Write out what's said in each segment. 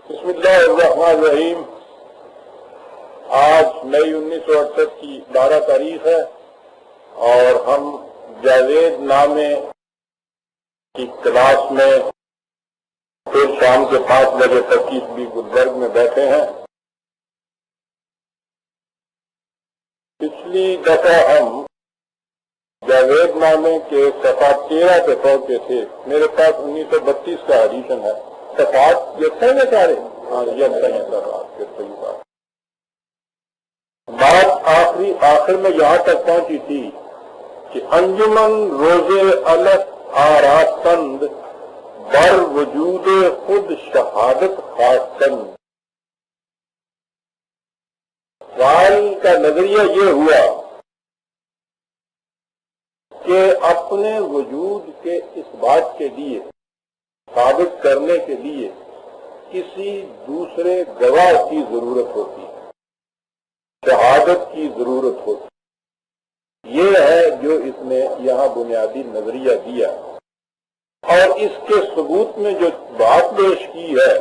بسم اللہ الرحمن الرحیم۔ آج مئی 1968 کی 12 تاریخ ہے اور ہم جاوید نامے کی کلاس میں پھر شام کے 5 بجے تک کی بھی گلبرگ میں بیٹھے ہیں۔ پچھلی دفعہ ہم جاوید نامے کے صفحہ 13 پہ پہنچے تھے۔ میرے پاس 1932 کا ایڈیشن ہے۔ صفحات یکساں میں سارے؟ ہاں یکساں ہیں صفحات کے صحیح بات۔ آخر میں یہاں تک پہنچی تھی کہ انجمن روزے الف آراستند بر وجود خود شہادت خاصند۔ سوال کا نظریہ یہ ہوا کہ اپنے وجود کے اس بات کے لیے ثابت کرنے کے لیے کسی دوسرے گواہ کی ضرورت ہوتی ہے، شہادت کی ضرورت ہوتی ہے۔ یہ ہے جو اس نے یہاں بنیادی نظریہ دیا، اور اس کے ثبوت میں جو بات پیش کی ہے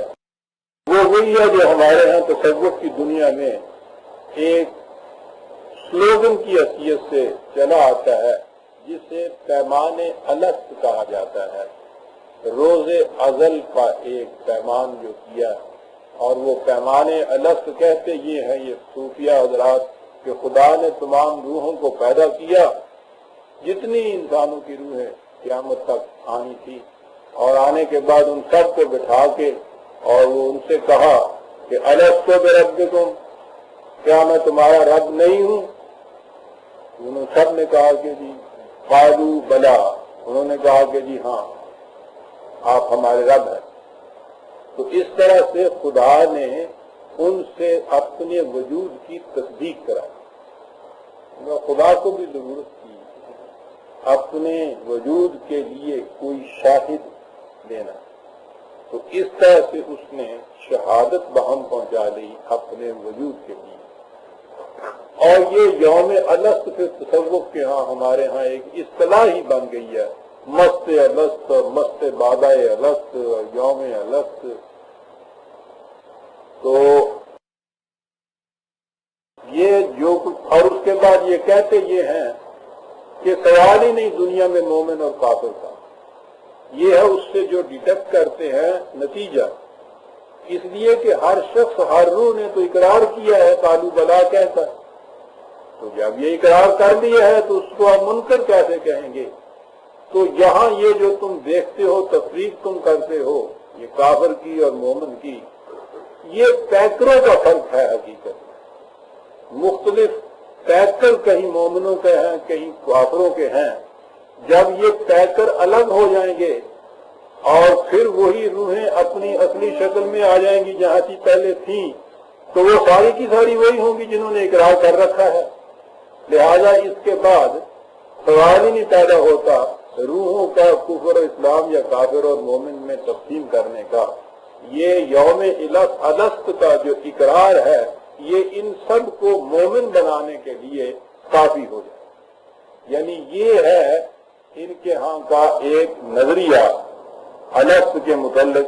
وہ وہی ہے جو ہمارے ہاں تصوف کی دنیا میں ایک سلوگن کی حیثیت سے چلا آتا ہے، جسے پیمان الست کہا جاتا ہے۔ روز ازل کا ایک پیمان جو کیا، اور وہ پیمان الست کہتے یہ ہے یہ صوفیہ حضرات کہ خدا نے تمام روحوں کو پیدا کیا، جتنی انسانوں کی روحیں قیامت تک آنی تھی، اور آنے کے بعد ان سب کو بٹھا کے اور وہ ان سے کہا کہ الست بربکم، کیا میں تمہارا رب نہیں ہوں؟ انہوں سب نے کہا کہ جی، قالوا بلا، انہوں نے کہا کہ جی ہاں آپ ہمارے رب ہیں۔ تو اس طرح سے خدا نے ان سے اپنے وجود کی تصدیق کرائی۔ خدا کو بھی ضرورت تھی اپنے وجود کے لیے کوئی شاہد دینا، تو اس طرح سے اس نے شہادت بہم پہنچا دی اپنے وجود کے لیے۔ اور یہ یوم الست کے تصوف کے ہاں ہمارے ہاں ایک اصطلاح ہی بن گئی ہے، مست الست، مست بادائے الست، یوم الست۔ تو یہ جو اور اس کے بعد یہ کہتے یہ ہیں کہ سوال ہی نہیں دنیا میں مومن اور کافر کا، یہ ہے اس سے جو ڈیٹیکٹ کرتے ہیں نتیجہ، اس لیے کہ ہر شخص ہر روح نے تو اقرار کیا ہے، قالوا بلا کہتا ہے، تو جب یہ اقرار کر لیا ہے تو اس کو آپ منکر کیسے کہیں گے؟ تو یہاں یہ جو تم دیکھتے ہو تفریق تم کرتے ہو یہ کافر کی اور مومن کی، یہ پیکروں کا فرق ہے۔ حقیقت مختلف پیکر کہیں مومنوں کے ہیں کہیں کافروں کے ہیں۔ جب یہ پیکر الگ ہو جائیں گے اور پھر وہی روحیں اپنی اصلی شکل میں آ جائیں گی جہاں کی پہلے تھیں، تو وہ ساری کی ساری وہی ہوں گی جنہوں نے اقرار کر رکھا ہے۔ لہذا اس کے بعد سوال ہی نہیں پیدا ہوتا روحوں کا کفر و اسلام یا کافر اور مومن میں تقسیم کرنے کا۔ یہ یوم الست کا جو اقرار ہے یہ ان سب کو مومن بنانے کے لیے کافی ہو جائے، یعنی یہ ہے ان کے ہاں کا ایک نظریہ الست کے متعلق۔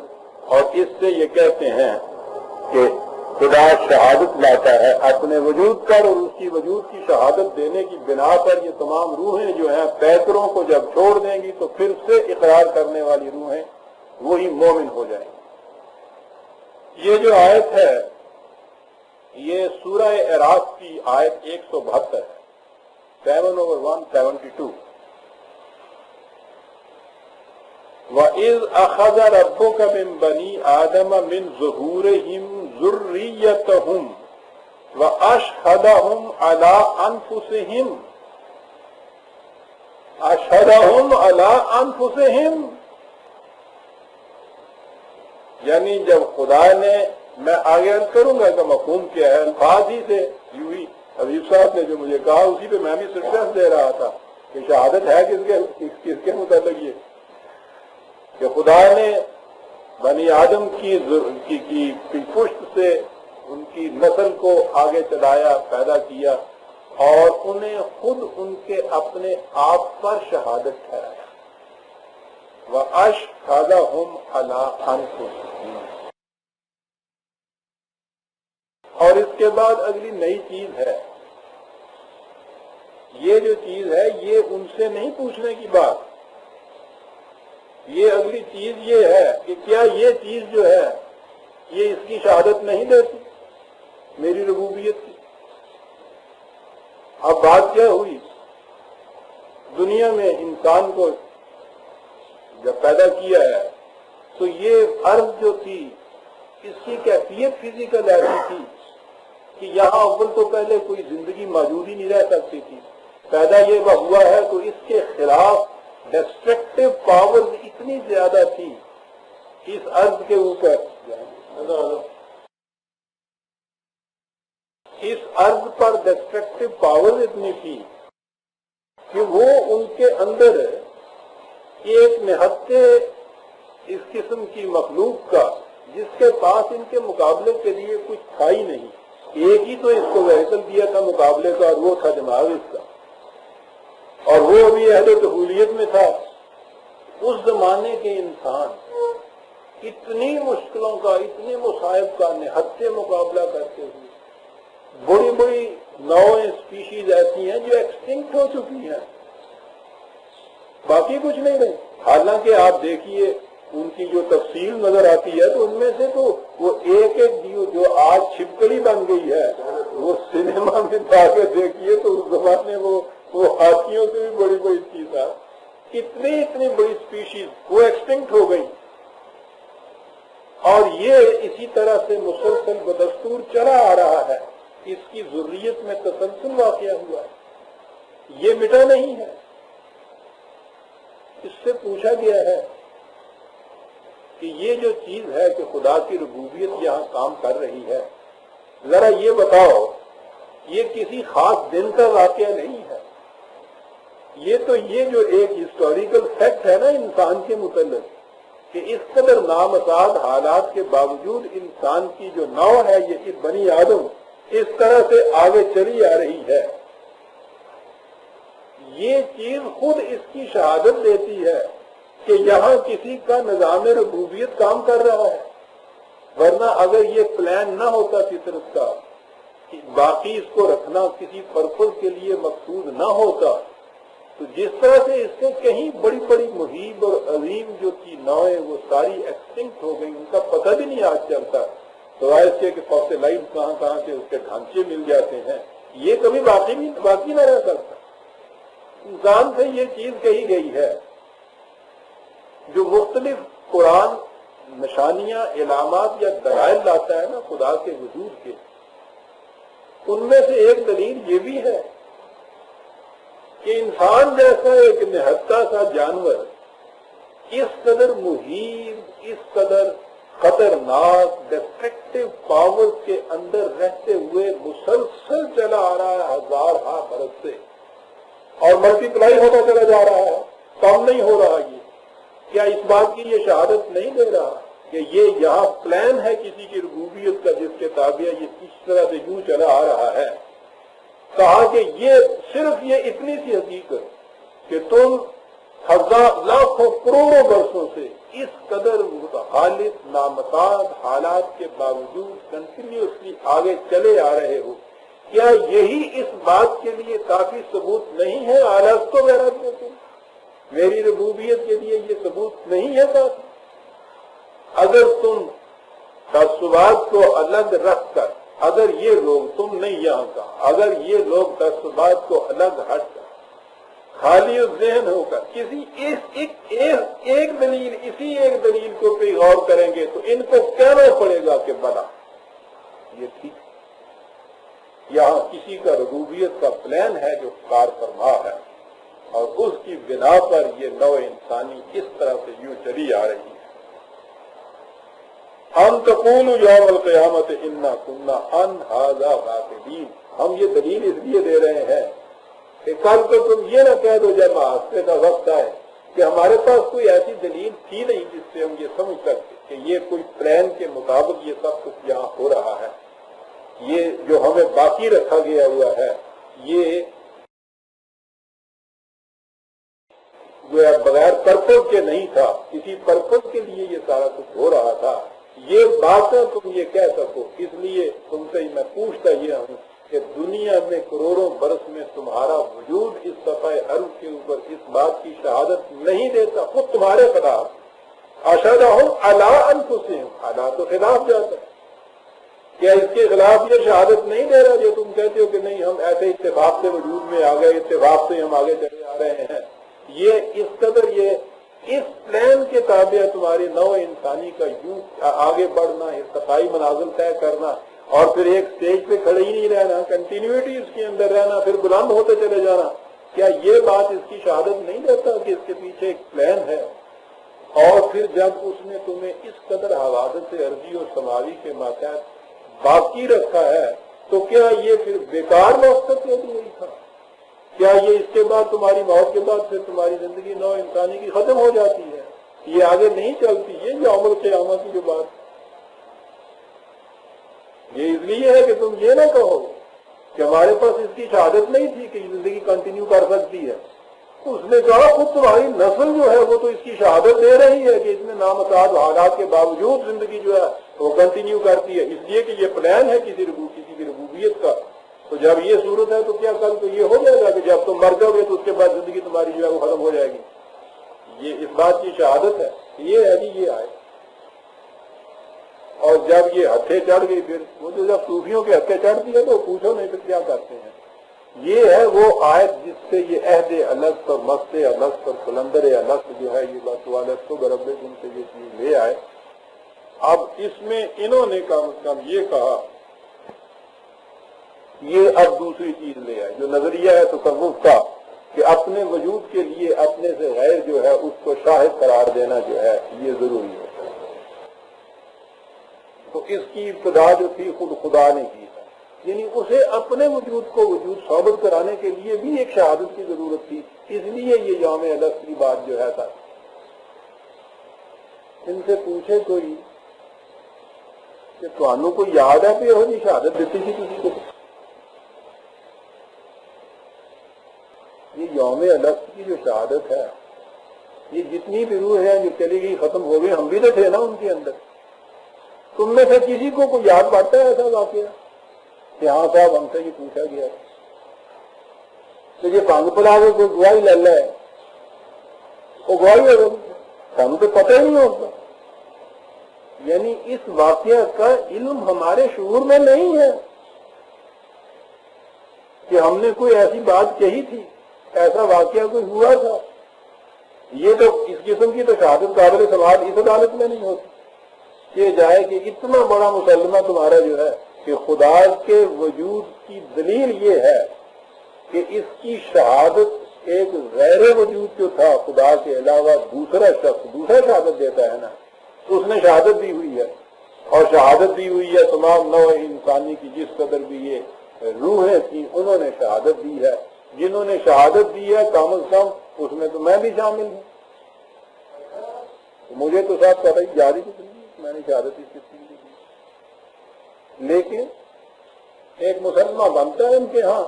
اور اس سے یہ کہتے ہیں کہ خدا شہادت لاتا ہے اپنے وجود پر، اور اس کی وجود کی شہادت دینے کی بنا پر یہ تمام روحیں جو ہیں پیکروں کو جب چھوڑ دیں گی تو پھر سے اقرار کرنے والی روحیں وہی مومن ہو جائیں گی۔ یہ جو آیت ہے یہ سورہ اعراف کی آیت 172 ہے، 7/172۔ وَإِذْ أَخَذَ رَبُّكَ مِنْ بَنِي آدَمَ مِنْ ظُهُورِهِمْ ذُرِّيَّتَهُمْ وَأَشْهَدَهُمْ عَلَىٰ أَنفُسِهِمْ یعنی جب خدا نے، میں آگے عرض کروں گا کہ مفہوم کیا ہے، الفاظ ہی سے یوں ہی حبیب صاحب نے جو مجھے کہا اسی پہ میں بھی سٹریس دے رہا تھا کہ شہادت ہے کس کے متعلق یہ کہ خدا نے بنی آدم کی پشت سے ان کی نسل کو آگے چلایا، پیدا کیا، اور انہیں خود ان کے اپنے آپ پر شہادت ٹھہرایا۔ وَأَشْهَدَهُمْ عَلَىٰ أَنفُسِهِمْ اور اس کے بعد اگلی نئی چیز ہے، یہ جو چیز ہے یہ ان سے نہیں پوچھنے کی بات، یہ اگلی چیز یہ ہے کہ کیا یہ چیز جو ہے یہ اس کی شہادت نہیں دیتی میری ربوبیت کی؟ اب بات کیا ہوئی، دنیا میں انسان کو جب پیدا کیا ہے تو یہ ارض جو تھی اس کی کیفیت فزیکل ایسی تھی کہ یہاں اول تو پہلے کوئی زندگی موجود ہی نہیں رہ سکتی تھی، پیدا یہ ہوا ہے تو اس کے خلاف ڈسٹرکٹیو پاور اتنی زیادہ تھی اس ارض کے اوپر، اس ارض پر ڈسٹرکٹیو پاور اتنی تھی کہ وہ ان کے اندر ایک نہتے اس قسم کی مخلوق کا جس کے پاس ان کے مقابلے کے لیے کچھ تھا ہی نہیں، ایک ہی تو اس کو وہیکل دیا تھا مقابلے کا اور وہ تھا دماغ اس کا، اور وہ ابھی اہل طفولیت میں تھا۔ اس زمانے کے انسان اتنی مشکلوں کا، اتنے مصائب کا نہتے مقابلہ کرتے ہوئے، بڑی بڑی نوعیں اسپیشیز ایسی ہیں جو ایکسٹنکٹ ہو چکی ہیں، باقی کچھ نہیں رہے۔ حالانکہ آپ دیکھیے ان کی جو تفصیل نظر آتی ہے تو ان میں سے تو وہ ایک ایک جو آج چھپکلی بن گئی ہے وہ سنیما میں جا کے دیکھیے تو اس زمانے وہ ہاتھیوں سے بھی بڑی بڑی چیز ہے، اتنی بڑی اسپیشیز وہ ایکسٹنکٹ ہو گئی، اور یہ اسی طرح سے مسلسل بدستور چلا آ رہا ہے، اس کی ذریت میں تسلسل واقع ہوا ہے، یہ مٹا نہیں ہے۔ اس سے پوچھا گیا ہے کہ یہ جو چیز ہے کہ خدا کی ربوبیت یہاں کام کر رہی ہے، ذرا یہ بتاؤ یہ کسی خاص دن کا واقعہ نہیں ہے، یہ جو ایک ہسٹوریکل فیکٹ ہے نا انسان کے متعلق کہ اس قدر نامساعد حالات کے باوجود انسان کی جو نو ہے یہ بنی آدم اس طرح سے آگے چلی آ رہی ہے، یہ چیز خود اس کی شہادت دیتی ہے کہ یہاں کسی کا نظام ربوبیت کام کر رہا ہے، ورنہ اگر یہ پلان نہ ہوتا فطرت کا، باقی اس کو رکھنا کسی پرپز کے لیے مقصود نہ ہوتا، تو جس طرح سے اس سے کہیں بڑی بڑی مہیب اور عظیم جو تھی نوعیں وہ ساری ایکسٹنکٹ ہو گئی، ان کا پتہ بھی نہیں آج چلتا، سوائے اس کے کہ فوسیلائز کہاں سے اس کے ڈھانچے مل جاتے ہیں، یہ کبھی باقی نہ رہ سکتا۔ انسان سے یہ چیز کہی گئی ہے جو مختلف قرآن نشانیاں علامات یا دلائل لاتا ہے نا خدا کے وجود کے، ان میں سے ایک دلیل یہ بھی ہے کہ انسان جیسا ایک نہتا سا جانور اس قدر محیط، اس قدر خطرناک ڈسٹرکٹیو پاور کے اندر رہتے ہوئے مسلسل چلا آ رہا ہے ہزارہ برس سے، اور ملٹی پلائی ہوتا چلا جا رہا ہے، کم نہیں ہو رہا۔ یہ کیا اس بات کی یہ شہادت نہیں دے رہا کہ یہ یہاں پلان ہے کسی کی ربوبیت کا جس کے تابع یہ اس طرح سے یوں چلا آ رہا ہے؟ کہا کہ یہ صرف یہ اتنی سی حقیقت کہ تم ہزار لاکھوں کروڑوں برسوں سے اس قدر متخالف نامساعد حالات کے باوجود کنٹینیوسلی آگے چلے آ رہے ہو، کیا یہی اس بات کے لیے کافی ثبوت نہیں ہے؟ آلات وغیرہ میری ربوبیت کے لیے یہ ثبوت نہیں ہے کافی؟ اگر تم تعصبات کو الگ رکھ کر، اگر یہ لوگ، تم نہیں یہاں کا، اگر یہ لوگ تعصبات کو الگ ہٹ کر خالی ذہن ہو کر کسی ایک دلیل، اسی ایک دلیل کو پہ غور کریں گے تو ان کو کہنا پڑے گا کہ بنا یہ ٹھیک، یہاں کسی کا ربوبیت کا پلان ہے جو کار فرما ہے، اور اس کی بنا پر یہ نو انسانی اس طرح سے یوں چلی آ رہی ہے۔ ہم تقولوا یوم القیامت انا کنا عن ھذا غافلین، ہم یہ دلیل اس لیے دے رہے ہیں کہ کل تو تم یہ نہ کہہ دو جب حادثے کا وقت آئے کہ ہمارے پاس کوئی ایسی دلیل تھی نہیں جس سے ہم یہ سمجھ سکتے کہ یہ کوئی پلان کے مطابق یہ سب کچھ یہاں ہو رہا ہے، یہ جو ہمیں باقی رکھا گیا ہوا ہے یہ بغیر پرپز کے نہیں تھا، کسی پرپز کے لیے یہ سارا کچھ ہو رہا تھا، یہ باتیں تم یہ کہہ سکو، اس لیے تم سے میں پوچھتا یہ ہوں کہ دنیا میں کروڑوں برس میں تمہارا وجود اس صفحہ عرض کے اوپر اس بات کی شہادت نہیں دیتا خود تمہارے خلاف، اشہدہم علی انفسہم، علی تو خلاف جاتا ہے، کیا اس کے خلاف یہ شہادت نہیں دے رہا جو تم کہتے ہو کہ نہیں ہم ایسے اتفاق سے وجود میں آ گئے، اتفاق سے ہم آگے چلے آ رہے ہیں؟ یہ اس قدر یہ اس پلان کے تابع تمہاری نوع انسانی کا یوں آگے بڑھنا، ارتقائی منازل طے کرنا، اور پھر ایک سٹیج پہ کھڑے ہی نہیں رہنا، کنٹینیوٹی اس کے اندر رہنا، پھر بلند ہوتے چلے جانا، کیا یہ بات اس کی شہادت نہیں دیتا کہ اس کے پیچھے ایک پلان ہے؟ اور پھر جب اس نے تمہیں اس قدر حوادث ارضی اور سماوی کے ماتحت باقی رکھا ہے تو کیا یہ پھر بیکار مقصد کے لیے تھا؟ کیا یہ اس کے بعد تمہاری موت کے بعد پھر تمہاری زندگی نو انسانی کی ختم ہو جاتی ہے، یہ آگے نہیں چلتی؟ یہ یوم القیامہ کی جو بات یہ اس لیے ہے کہ تم یہ نہ کہو کہ ہمارے پاس اس کی شہادت نہیں تھی کہ زندگی کنٹینیو کر سکتی ہے۔ اس نے کہا خود تمہاری نسل جو ہے وہ تو اس کی شہادت دے رہی ہے کہ اس میں نامساعد حالات کے باوجود زندگی جو ہے وہ کنٹینیو کرتی ہے، اس لیے کہ یہ پلان ہے کسی کی ربوبیت کا۔ تو جب یہ صورت ہے تو کیا کل تو یہ ہو جائے گا کہ جب تم مر جاؤ گے تو اس کے بعد زندگی تمہاری جو ہے وہ ختم ہو جائے گی؟ یہ اس بات کی شہادت ہے، یہ ہے یہ آئے۔ اور جب یہ ہتھے چڑھ گئی پھر وہ جو جب صوفیوں کے ہتھے چڑھتی ہے تو پوچھو نہیں پھر کیا کرتے ہیں۔ یہ ہے وہ آیت جس سے یہ عہد الست اور مست الست اور قلندر الست جو ہے یہ بات والست و برب ان سے یہ چیز لے آئے۔ اب اس میں انہوں نے کم از کم یہ کہا، یہ اب دوسری چیز لے آئے جو نظریہ ہے تصوف کا کہ اپنے وجود کے لیے اپنے سے غیر جو ہے اس کو شاہد قرار دینا جو ہے یہ ضروری ہے۔ تو اس کی ابتدا جو تھی خود خدا نے کی، یعنی اسے اپنے وجود کو وجود ثابت کرانے کے لیے بھی ایک شہادت کی ضرورت تھی، اس لیے یہ یوم الست کی بات جو ہے تھا۔ ان سے پوچھے کوئی کہ تمہیں کوئی یاد ہے کہ یہ جی شہادت دیتی تھی کسی کو؟ یہ یوم الست کی جو شہادت ہے یہ جتنی بھی روح ہے جو چلی گئی ختم ہو گئی، ہم بھی تو تھے نا ان کے اندر۔ تم میں سے کسی کو کوئی یاد پڑتا ہے ایسا واقعہ کہ ہاں صاحب ہم سے یہ پوچھا گیا تو یہ پانگ پلا کے کوئی گواہی لے لے وہ گواہی ہو گئی، ہم تو پتہ ہی نہیں ہوتا۔ یعنی اس واقعہ کا علم ہمارے شعور میں نہیں ہے کہ ہم نے کوئی ایسی بات کہی تھی، ایسا واقعہ کوئی ہوا تھا۔ یہ تو اس قسم کی تو شہادت قابل سماعت اس عدالت میں نہیں ہوتی کہ جائے کہ اتنا بڑا مسلمہ تمہارا جو ہے کہ خدا کے وجود کی دلیل یہ ہے کہ اس کی شہادت ایک غیر وجود جو تھا خدا کے علاوہ دوسرا شخص دوسرا شہادت دیتا ہے نا، تو اس نے شہادت دی ہوئی ہے، اور شہادت دی ہوئی ہے تمام نوع انسانی کی جس قدر بھی یہ روحیں تھیں انہوں نے شہادت دی ہے۔ جنہوں نے شہادت دی ہے کم از کم اس میں تو میں بھی شامل ہوں، مجھے تو ساتھ پتہ ہی یاد ہی نہیں میں نے شہادت اس کی دی، لیکن ایک مسلمہ بنتا ہے ان کے ہاں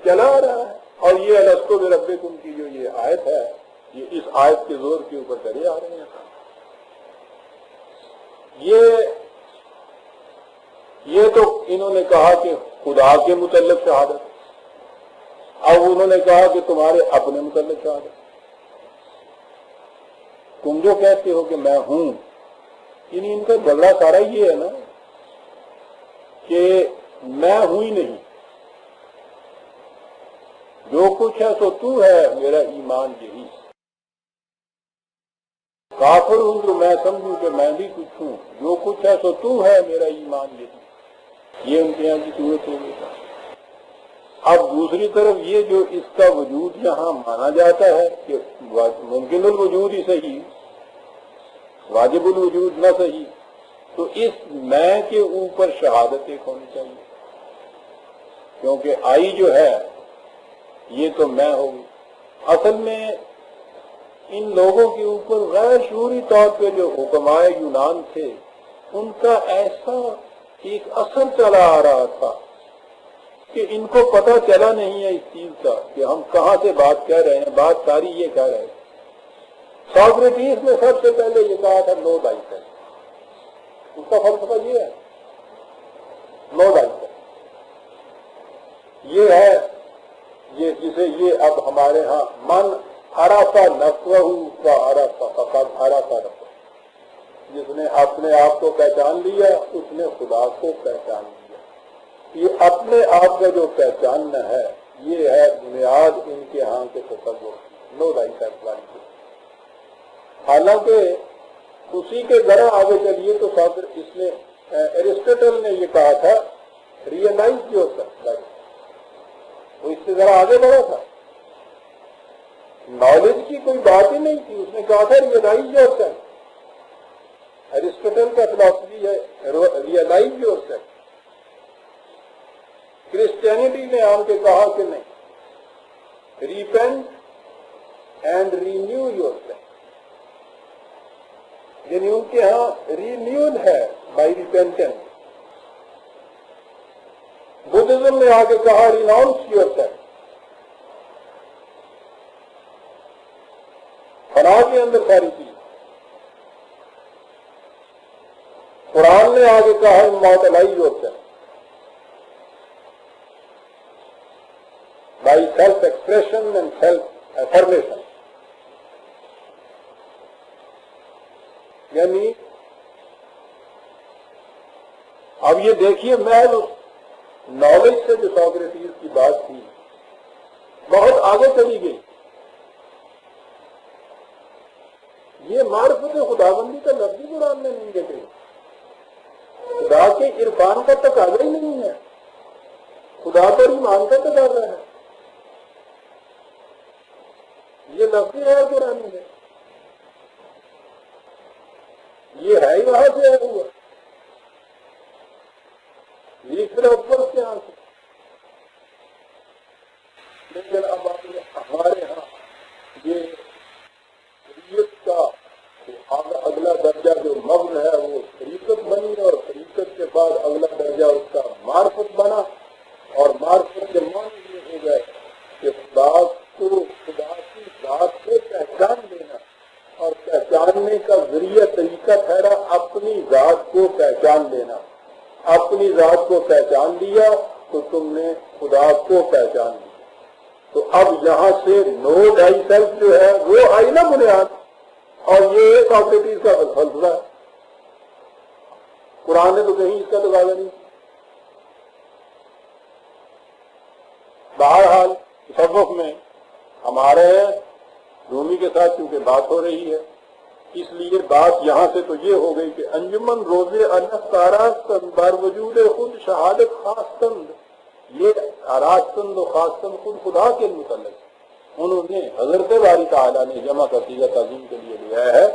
چلا آ رہا ہے۔ اور یہ الست بربکم کی جو یہ آیت ہے یہ اس آیت کے زور کے اوپر چلے آ رہے ہیں۔ یہ تو انہوں نے کہا کہ خدا کے متعلق شہادت، اب انہوں نے کہا کہ تمہارے اپنے متعلق شہادت۔ تم جو کہتے ہو کہ میں ہوں، یعنی ان کا جھگڑا سارا یہ ہے نا کہ میں ہوں ہی نہیں، جو کچھ ہے سو تو ہے، میرا ایمان یہی ہے۔ کافر ہوں تو میں سمجھوں کہ میں بھی کچھ ہوں، جو کچھ ہے سو تو ہے، میرا ایمان یہی۔ یہ ان کے یہاں کی صورت ہو گئی۔ اب دوسری طرف یہ جو اس کا وجود یہاں مانا جاتا ہے کہ ممکن الوجود ہی صحیح، واجب الوجود نہ صحیح، تو اس میں کے اوپر شہادت ایک ہونی چاہیے، کیونکہ آئی جو ہے یہ تو میں ہوگی۔ اصل میں ان لوگوں کے اوپر غیر شعوری طور پہ جو حکمائے یونان تھے ان کا ایسا ایک اثر چلا آ رہا تھا کہ ان کو پتہ چلا نہیں ہے اس چیز کا کہ ہم کہاں سے بات کہہ رہے ہیں، بات ساری یہ کہہ رہے ہیں۔ سوکریٹیس نے سب سے پہلے یہ کہا تھا نو تھا، اس کا فلسفہ یہ ہے، نو ڈائٹ یہ ہے، یہ جسے یہ اب ہمارے ہاں من عرف نفسہ کا عرف فقط عرف نفسہ، جس نے اپنے آپ کو پہچان لیا اس نے خدا کو پہچان لیا۔ یہ اپنے آپ کا جو پہچاننا ہے یہ ہے بنیاد ان کے ہاں کے تصور، نو ڈائٹ والی۔ حالانکہ اسی کے ذرا آگے چلیے تو صدر اس نے ایرسٹوٹل نے یہ کہا تھا ریئلائز یور سیلف، وہ اس سے ذرا آگے بڑھا تھا، نالج کی کوئی بات ہی نہیں تھی، اس نے کہا تھا ریئلائز یور سیلف۔ ایرسٹوٹل کا فلسفی ہے ریئلائز یور سیلف۔ کرسچینٹی نے آن کے کہا کہ نہیں، repent and renew yourself, یعنی ان کے ہاں رینیوڈ ہے بائی ریپینٹنس۔ بدھزم نے آ کے کہا ریناؤنس یور سیلف، فنا کے اندر ساری چیز۔ قرآن نے آ کے کہا immortalise yourself by self expression and self affirmation, یعنی اب یہ دیکھیے محض اس نالج سے جو سوکریٹیز کی بات تھی بہت آگے چلی گئی۔ یہ معرفت خداوندی کا لفظ ہی قرآن نے نہیں دیکھے، خدا کے عرفان کا تقاضا ہی نہیں ہے، خدا پر ایمان کا تقاضا ہے، یہ لفظ ہے قرآن میں، یہ ہے ہی وہاں سے آیا ہوا، یہ پھر اوپر سے یہاں سے۔ لیکن اب ہمارے ہاں یہ شریعت کا اگلا درجہ جو مغز ہے وہ شریعت بنی، اور شریعت کے بعد اگلا درجہ اس کا معرفت بنا، اور معرفت کے معنی یہ ہو گئے کہ خدا کی ذات کو پہچان لینا، اور پہچاننے کا ذریعہ طریقہ ٹھہرا اپنی ذات کو پہچان لینا۔ اپنی ذات کو پہچان لیا تو تم نے خدا کو پہچان لیا۔ تو اب یہاں سے نو ڈائی سیلف جو ہے وہ آئی نا بنیاد، اور یہ سوکریٹیز کا فلسفہ ہے، قرآن نے تو کہیں اس کا تقاضا نہیں۔ بہرحال تصوف میں ہمارے رومی کے ساتھ چونکہ بات ہو رہی ہے اس لیے بات یہاں سے تو یہ ہو گئی کہ انجمن روزے انستاراستند بر وجود خود شہادت خاصتند، یہ آراستند و خاصتند خود خدا کے متعلق انہوں نے حضرت باری تعالیٰ نے جمع کا صیغہ تعظیم کے لیے لیا ہے۔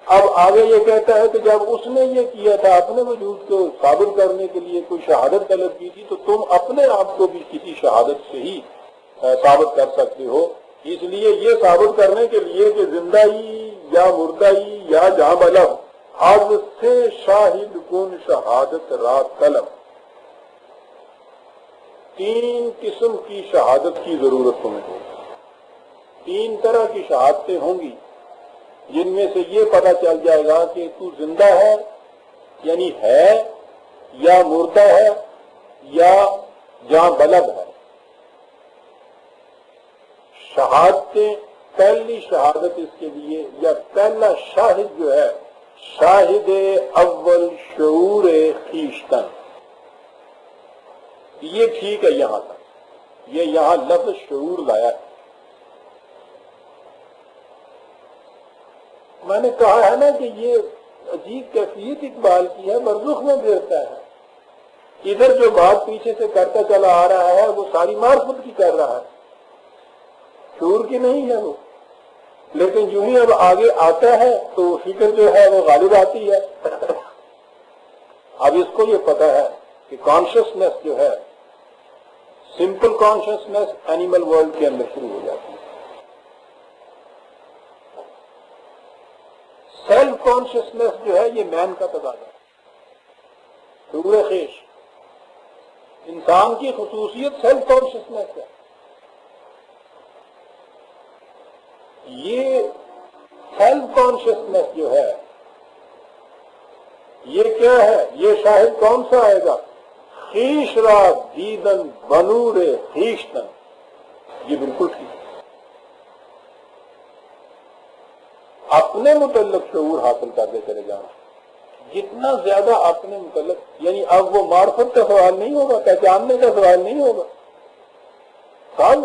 اب آگے یہ کہتا ہے کہ جب اس نے یہ کیا تھا اپنے وجود کو ثابت کرنے کے لیے کوئی شہادت طلب کی تھی تو تم اپنے آپ کو بھی کسی شہادت سے ہی ثابت کر سکتے ہو۔ اس لیے یہ ثابت کرنے کے لیے کہ زندہ ہی یا مردہ ہی یا جہاں بلب حد سے شاہد کن شہادت رات طلب، تین قسم کی شہادت کی ضرورت تمہیں ہوگی، تین طرح کی شہادتیں ہوں گی جن میں سے یہ پتہ چل جائے گا کہ تو زندہ ہے یعنی ہے، یا مردہ ہے، یا جہاں بلب ہے۔ شہادتیں، پہلی شہادت اس کے لیے یا پہلا شاہد جو ہے شاہد اول شعور خیشتن، یہ ٹھیک ہے یہاں تک، یہ یہاں لفظ شعور لایا ہے۔ میں نے کہا ہے نا کہ یہ عجیب کیفیت اقبال کی ہے، برزخ میں گرتا ہے، ادھر جو بات پیچھے سے کرتا چلا آ رہا ہے وہ ساری معرفت کی کر رہا ہے، شعور کی نہیں ہے وہ، لیکن جو ہی اب آگے آتا ہے تو فکر جو ہے وہ غالب آتی ہے۔ اب اس کو یہ پتا ہے کہ کانشسنس جو ہے سمپل کانشسنس اینیمل ورلڈ کے اندر شروع ہو جاتی ہے، سیلف کانشسنس جو ہے یہ مین کا تقاضا ہے، شعور خیش، انسان کی خصوصیت سیلف کانشسنس ہے۔ یہ سیلف کانشسنس جو ہے یہ کیا ہے؟ یہ شاہد کون سا آئے گا؟ خیش را دیدن بنور خیشتن، یہ بالکل ٹھیک ہے۔ اپنے متعلق شعور حاصل کرتے چلے جانا، جتنا زیادہ اپنے متعلق، یعنی اب وہ معرفت کا سوال نہیں ہوگا، پہچاننے کا سوال نہیں ہوگا۔ سب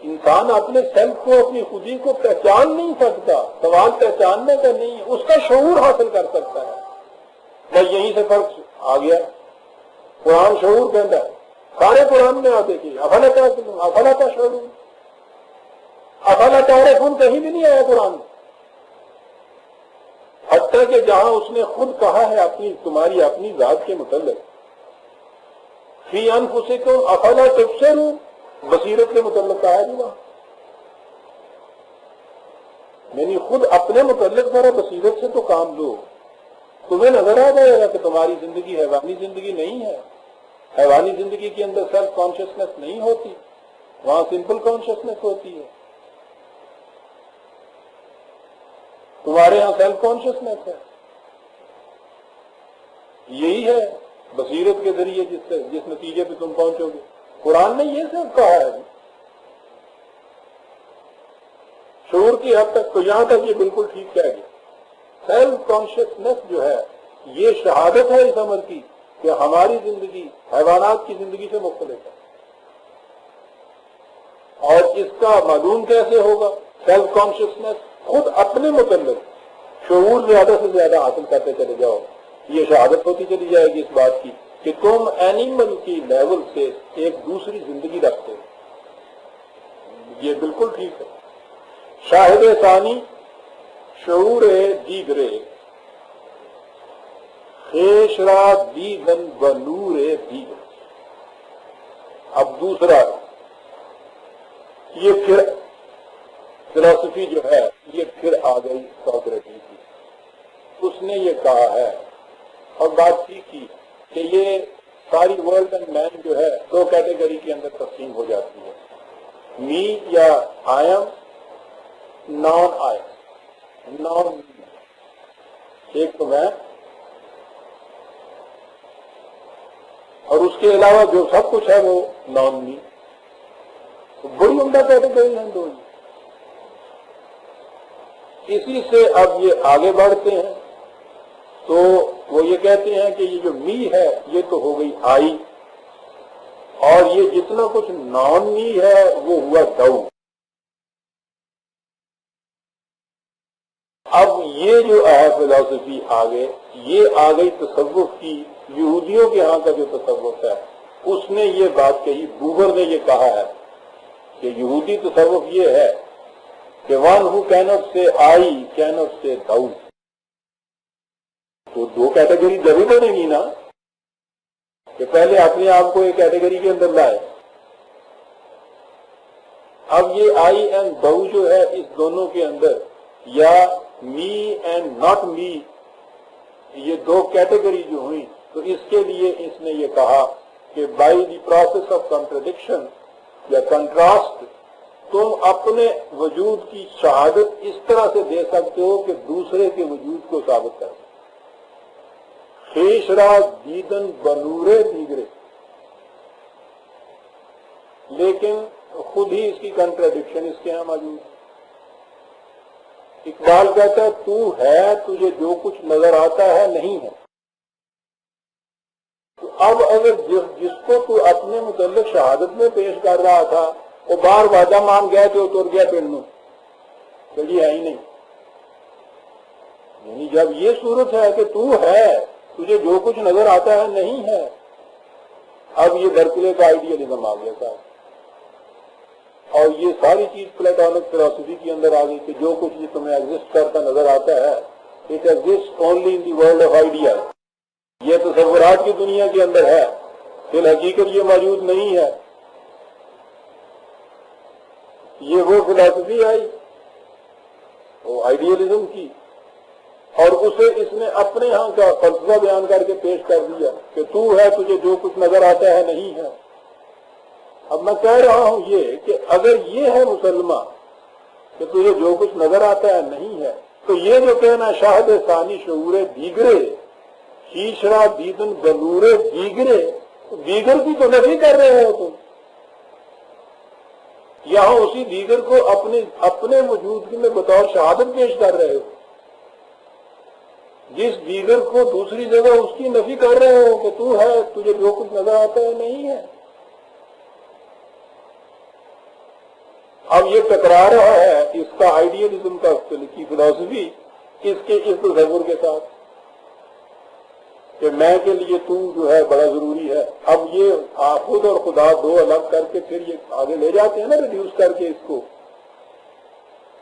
انسان اپنے سیلف کو، اپنی خودی کو پہچان نہیں سکتا، سوال پہچاننے کا نہیں ہے، اس کا شعور حاصل کر سکتا ہے۔ بس یہیں سے فرق آ گیا۔ قرآن شعور کہتا ہے، سارے قرآن میں آتے کہ افلا تعقلون، افلا تشعرون، افلا تعرفون کہیں بھی نہیں آیا قرآن میں، حتیٰ کہ جہاں اس نے خود کہا ہے اپنی، تمہاری اپنی ذات کے متعلق، فی انفسکم افلا تبصرون، بصیرت کے متعلق کہا ہے وہاں، یعنی خود اپنے متعلق ذرا بصیرت سے تو کام لو، تمہیں نظر آ جائے گا کہ تمہاری زندگی حیوانی زندگی نہیں ہے۔ حیوانی زندگی کے اندر سیلف کانشیسنس نہیں ہوتی، وہاں سمپل کانشیسنس ہوتی ہے۔ تمہارے ہاں سیلف کانشیسنس ہے، یہی ہے بصیرت کے ذریعے جس نتیجے پہ تم پہنچو گے۔ قرآن نے یہ سب کہا ہے، شعور کی حد تک تو یہاں تک یہ بالکل ٹھیک کہہ گیا۔ سیلف کانشیسنس جو ہے یہ شہادت ہے اس امر کی کہ ہماری زندگی حیوانات کی زندگی سے مختلف ہے، اور اس کا معلوم کیسے ہوگا؟ سیلف کانشیسنس، خود اپنے متعلق شعور زیادہ سے زیادہ حاصل کرتے چلے جاؤ، یہ شہادت ہوتی چلی جائے گی اس بات کی کہ تم اینیمل کی لیول سے ایک دوسری زندگی رکھتے ہو، یہ بالکل ٹھیک ہے۔ شاہد ثانی شعور دیگرے، خیش را دیدن بنور دیگر۔ اب دوسرا، یہ پھر فلسفی جو ہے یہ پھر آ گئی سوکریٹس کی، اس نے یہ کہا ہے اور بات ٹھیک کی کہ یہ ساری ورلڈ اینڈ مین جو ہے دو کیٹیگری کے اندر تقسیم ہو جاتی ہے، می یا I am, naan I am, naan ایک تو میں، اور اس کے علاوہ جو سب کچھ ہے وہ نان می، تو بڑی عمدہ کیٹیگری ہیں دو۔ اسی سے اب یہ آگے بڑھتے ہیں تو وہ یہ کہتے ہیں کہ یہ جو می ہے یہ تو ہو گئی آئی، اور یہ جتنا کچھ نان می ہے وہ ہوا ڈو۔ اب یہ جو ہے فلسفی آگے، یہ آ گئی تصوف کی، یہودیوں کے ہاں کا جو تصوف ہے اس نے یہ بات کہی، بوبر نے یہ کہا ہے کہ یہودی تصوف یہ ہے کہ ون ہو کینٹ سے آئی کینٹ سے دو، تو دو کیٹیگری جبھی بنے گی نا کہ پہلے اپنے آپ کو ایک کیٹیگری کے اندر لائے۔ اب یہ آئی اینڈ دو جو ہے اس دونوں کے اندر، یا می اینڈ ناٹ می، یہ دو کیٹیگری جو ہوئی، تو اس کے لیے اس نے یہ کہا کہ by the process of contradiction یا کنٹراسٹ تم اپنے وجود کی شہادت اس طرح سے دے سکتے ہو کہ دوسرے کے وجود کو ثابت کر سکتے۔ خیش را دیدن بنورے دیگرے، لیکن خود ہی اس کی کنٹرڈکشن اس کے یہاں موجود ہے۔ اقبال کہتا ہے تو ہے تجھے جو کچھ نظر آتا ہے نہیں ہے، تو اب اگر جس کو تو اپنے متعلق شہادت میں پیش کر رہا تھا وہ بار واجہ مان گئے تو اتر گیا پنڈوں، تو یہ ہے ہی نہیں۔ یعنی جب یہ صورت ہے کہ تو ہے تجھے جو کچھ نظر آتا ہے نہیں ہے، اب یہ برکلے کا آئیڈیالزم آ گیا تھا، اور یہ ساری چیز پلیٹونک فلسفی کے اندر آ گئی کہ جو کچھ یہ تمہیں ایگزسٹ کرتا نظر آتا ہے it exist only in the world of ideas, یہ تصورات کی دنیا کے اندر ہے، فی الحقیقت یہ موجود نہیں ہے۔ یہ وہ فلسفی آئی وہ آئیڈیالزم کی، اور اسے اس نے اپنے ہاں کا فلسفہ بیان کر کے پیش کر دیا کہ تو ہے تجھے جو کچھ نظر آتا ہے نہیں ہے۔ اب میں کہہ رہا ہوں یہ کہ اگر یہ ہے مسلمہ کہ تجھے جو کچھ نظر آتا ہے نہیں ہے، تو یہ جو کہنا شاہد ثانی شعور دیگرے، خیشرا دیدن بنور دیگرے، دیگر کی تو نفی کر رہے ہو تم، یہاں اسی دیگر کو اپنے موجودگی میں بطور شہادت پیش کر رہے ہو، جس دیگر کو دوسری جگہ اس کی نفی کر رہے ہو کہ تو ہے، تجھے جو کچھ نظر آتا ہے نہیں ہے۔ اب یہ ٹکرا رہا ہے اس کا آئیڈیلزم کی فلسفی اس کے اس تصور کے ساتھ کہ میں کے لیے تو جو ہے بڑا ضروری ہے۔ اب یہ خود اور خدا دو الگ کر کے پھر یہ آگے لے جاتے ہیں نا ریڈیوس کر کے اس کو،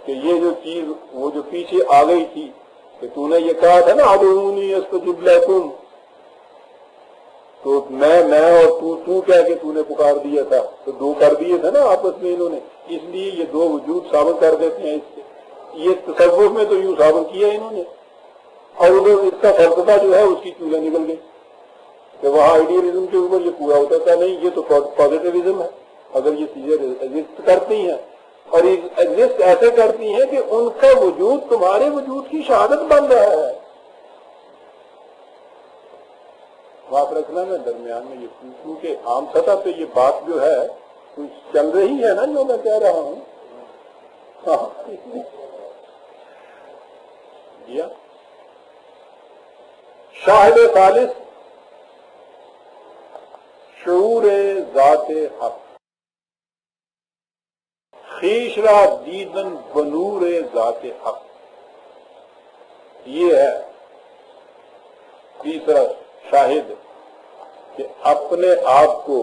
کہ یہ جو چیز وہ جو پیچھے آ گئی تھی کہ تو نے یہ کہا تھا نا ادعونی استجب لکم، تو میں اور تو کہہ کے تو نے پکار دیا تھا، تو دو کر دیے تھے نا آپس میں انہوں نے، اس لیے یہ دو وجود ثابت کر دیتے ہیں اس سے۔ یہ تصوف میں تو یوں ثابت کیا انہوں نے، اور ادھر اس کا فلسفہ جو ہے اس کی چولہے نکل گئی کہ وہاں آئیڈیلزم کے اوپر یہ پورا ہوتا تھا، نہیں یہ تو پازیٹیوزم ہے۔ اگر یہ چیزیں ایگزسٹ کرتی ہیں اور ایگزسٹ ایسے کرتی ہیں کہ ان کا وجود تمہارے وجود کی شہادت بن رہا ہے۔ معاف رکھنا میں درمیان میں یہ پوچھوں کہ عام سطح پہ یہ بات جو ہے کچھ چل رہی ہے نا جو میں کہہ رہا ہوں؟ شاہد ثالث شعور ذات حق، خیش را دیدن بنور ذات حق، یہ ہے تیسرا شاہد کہ اپنے آپ کو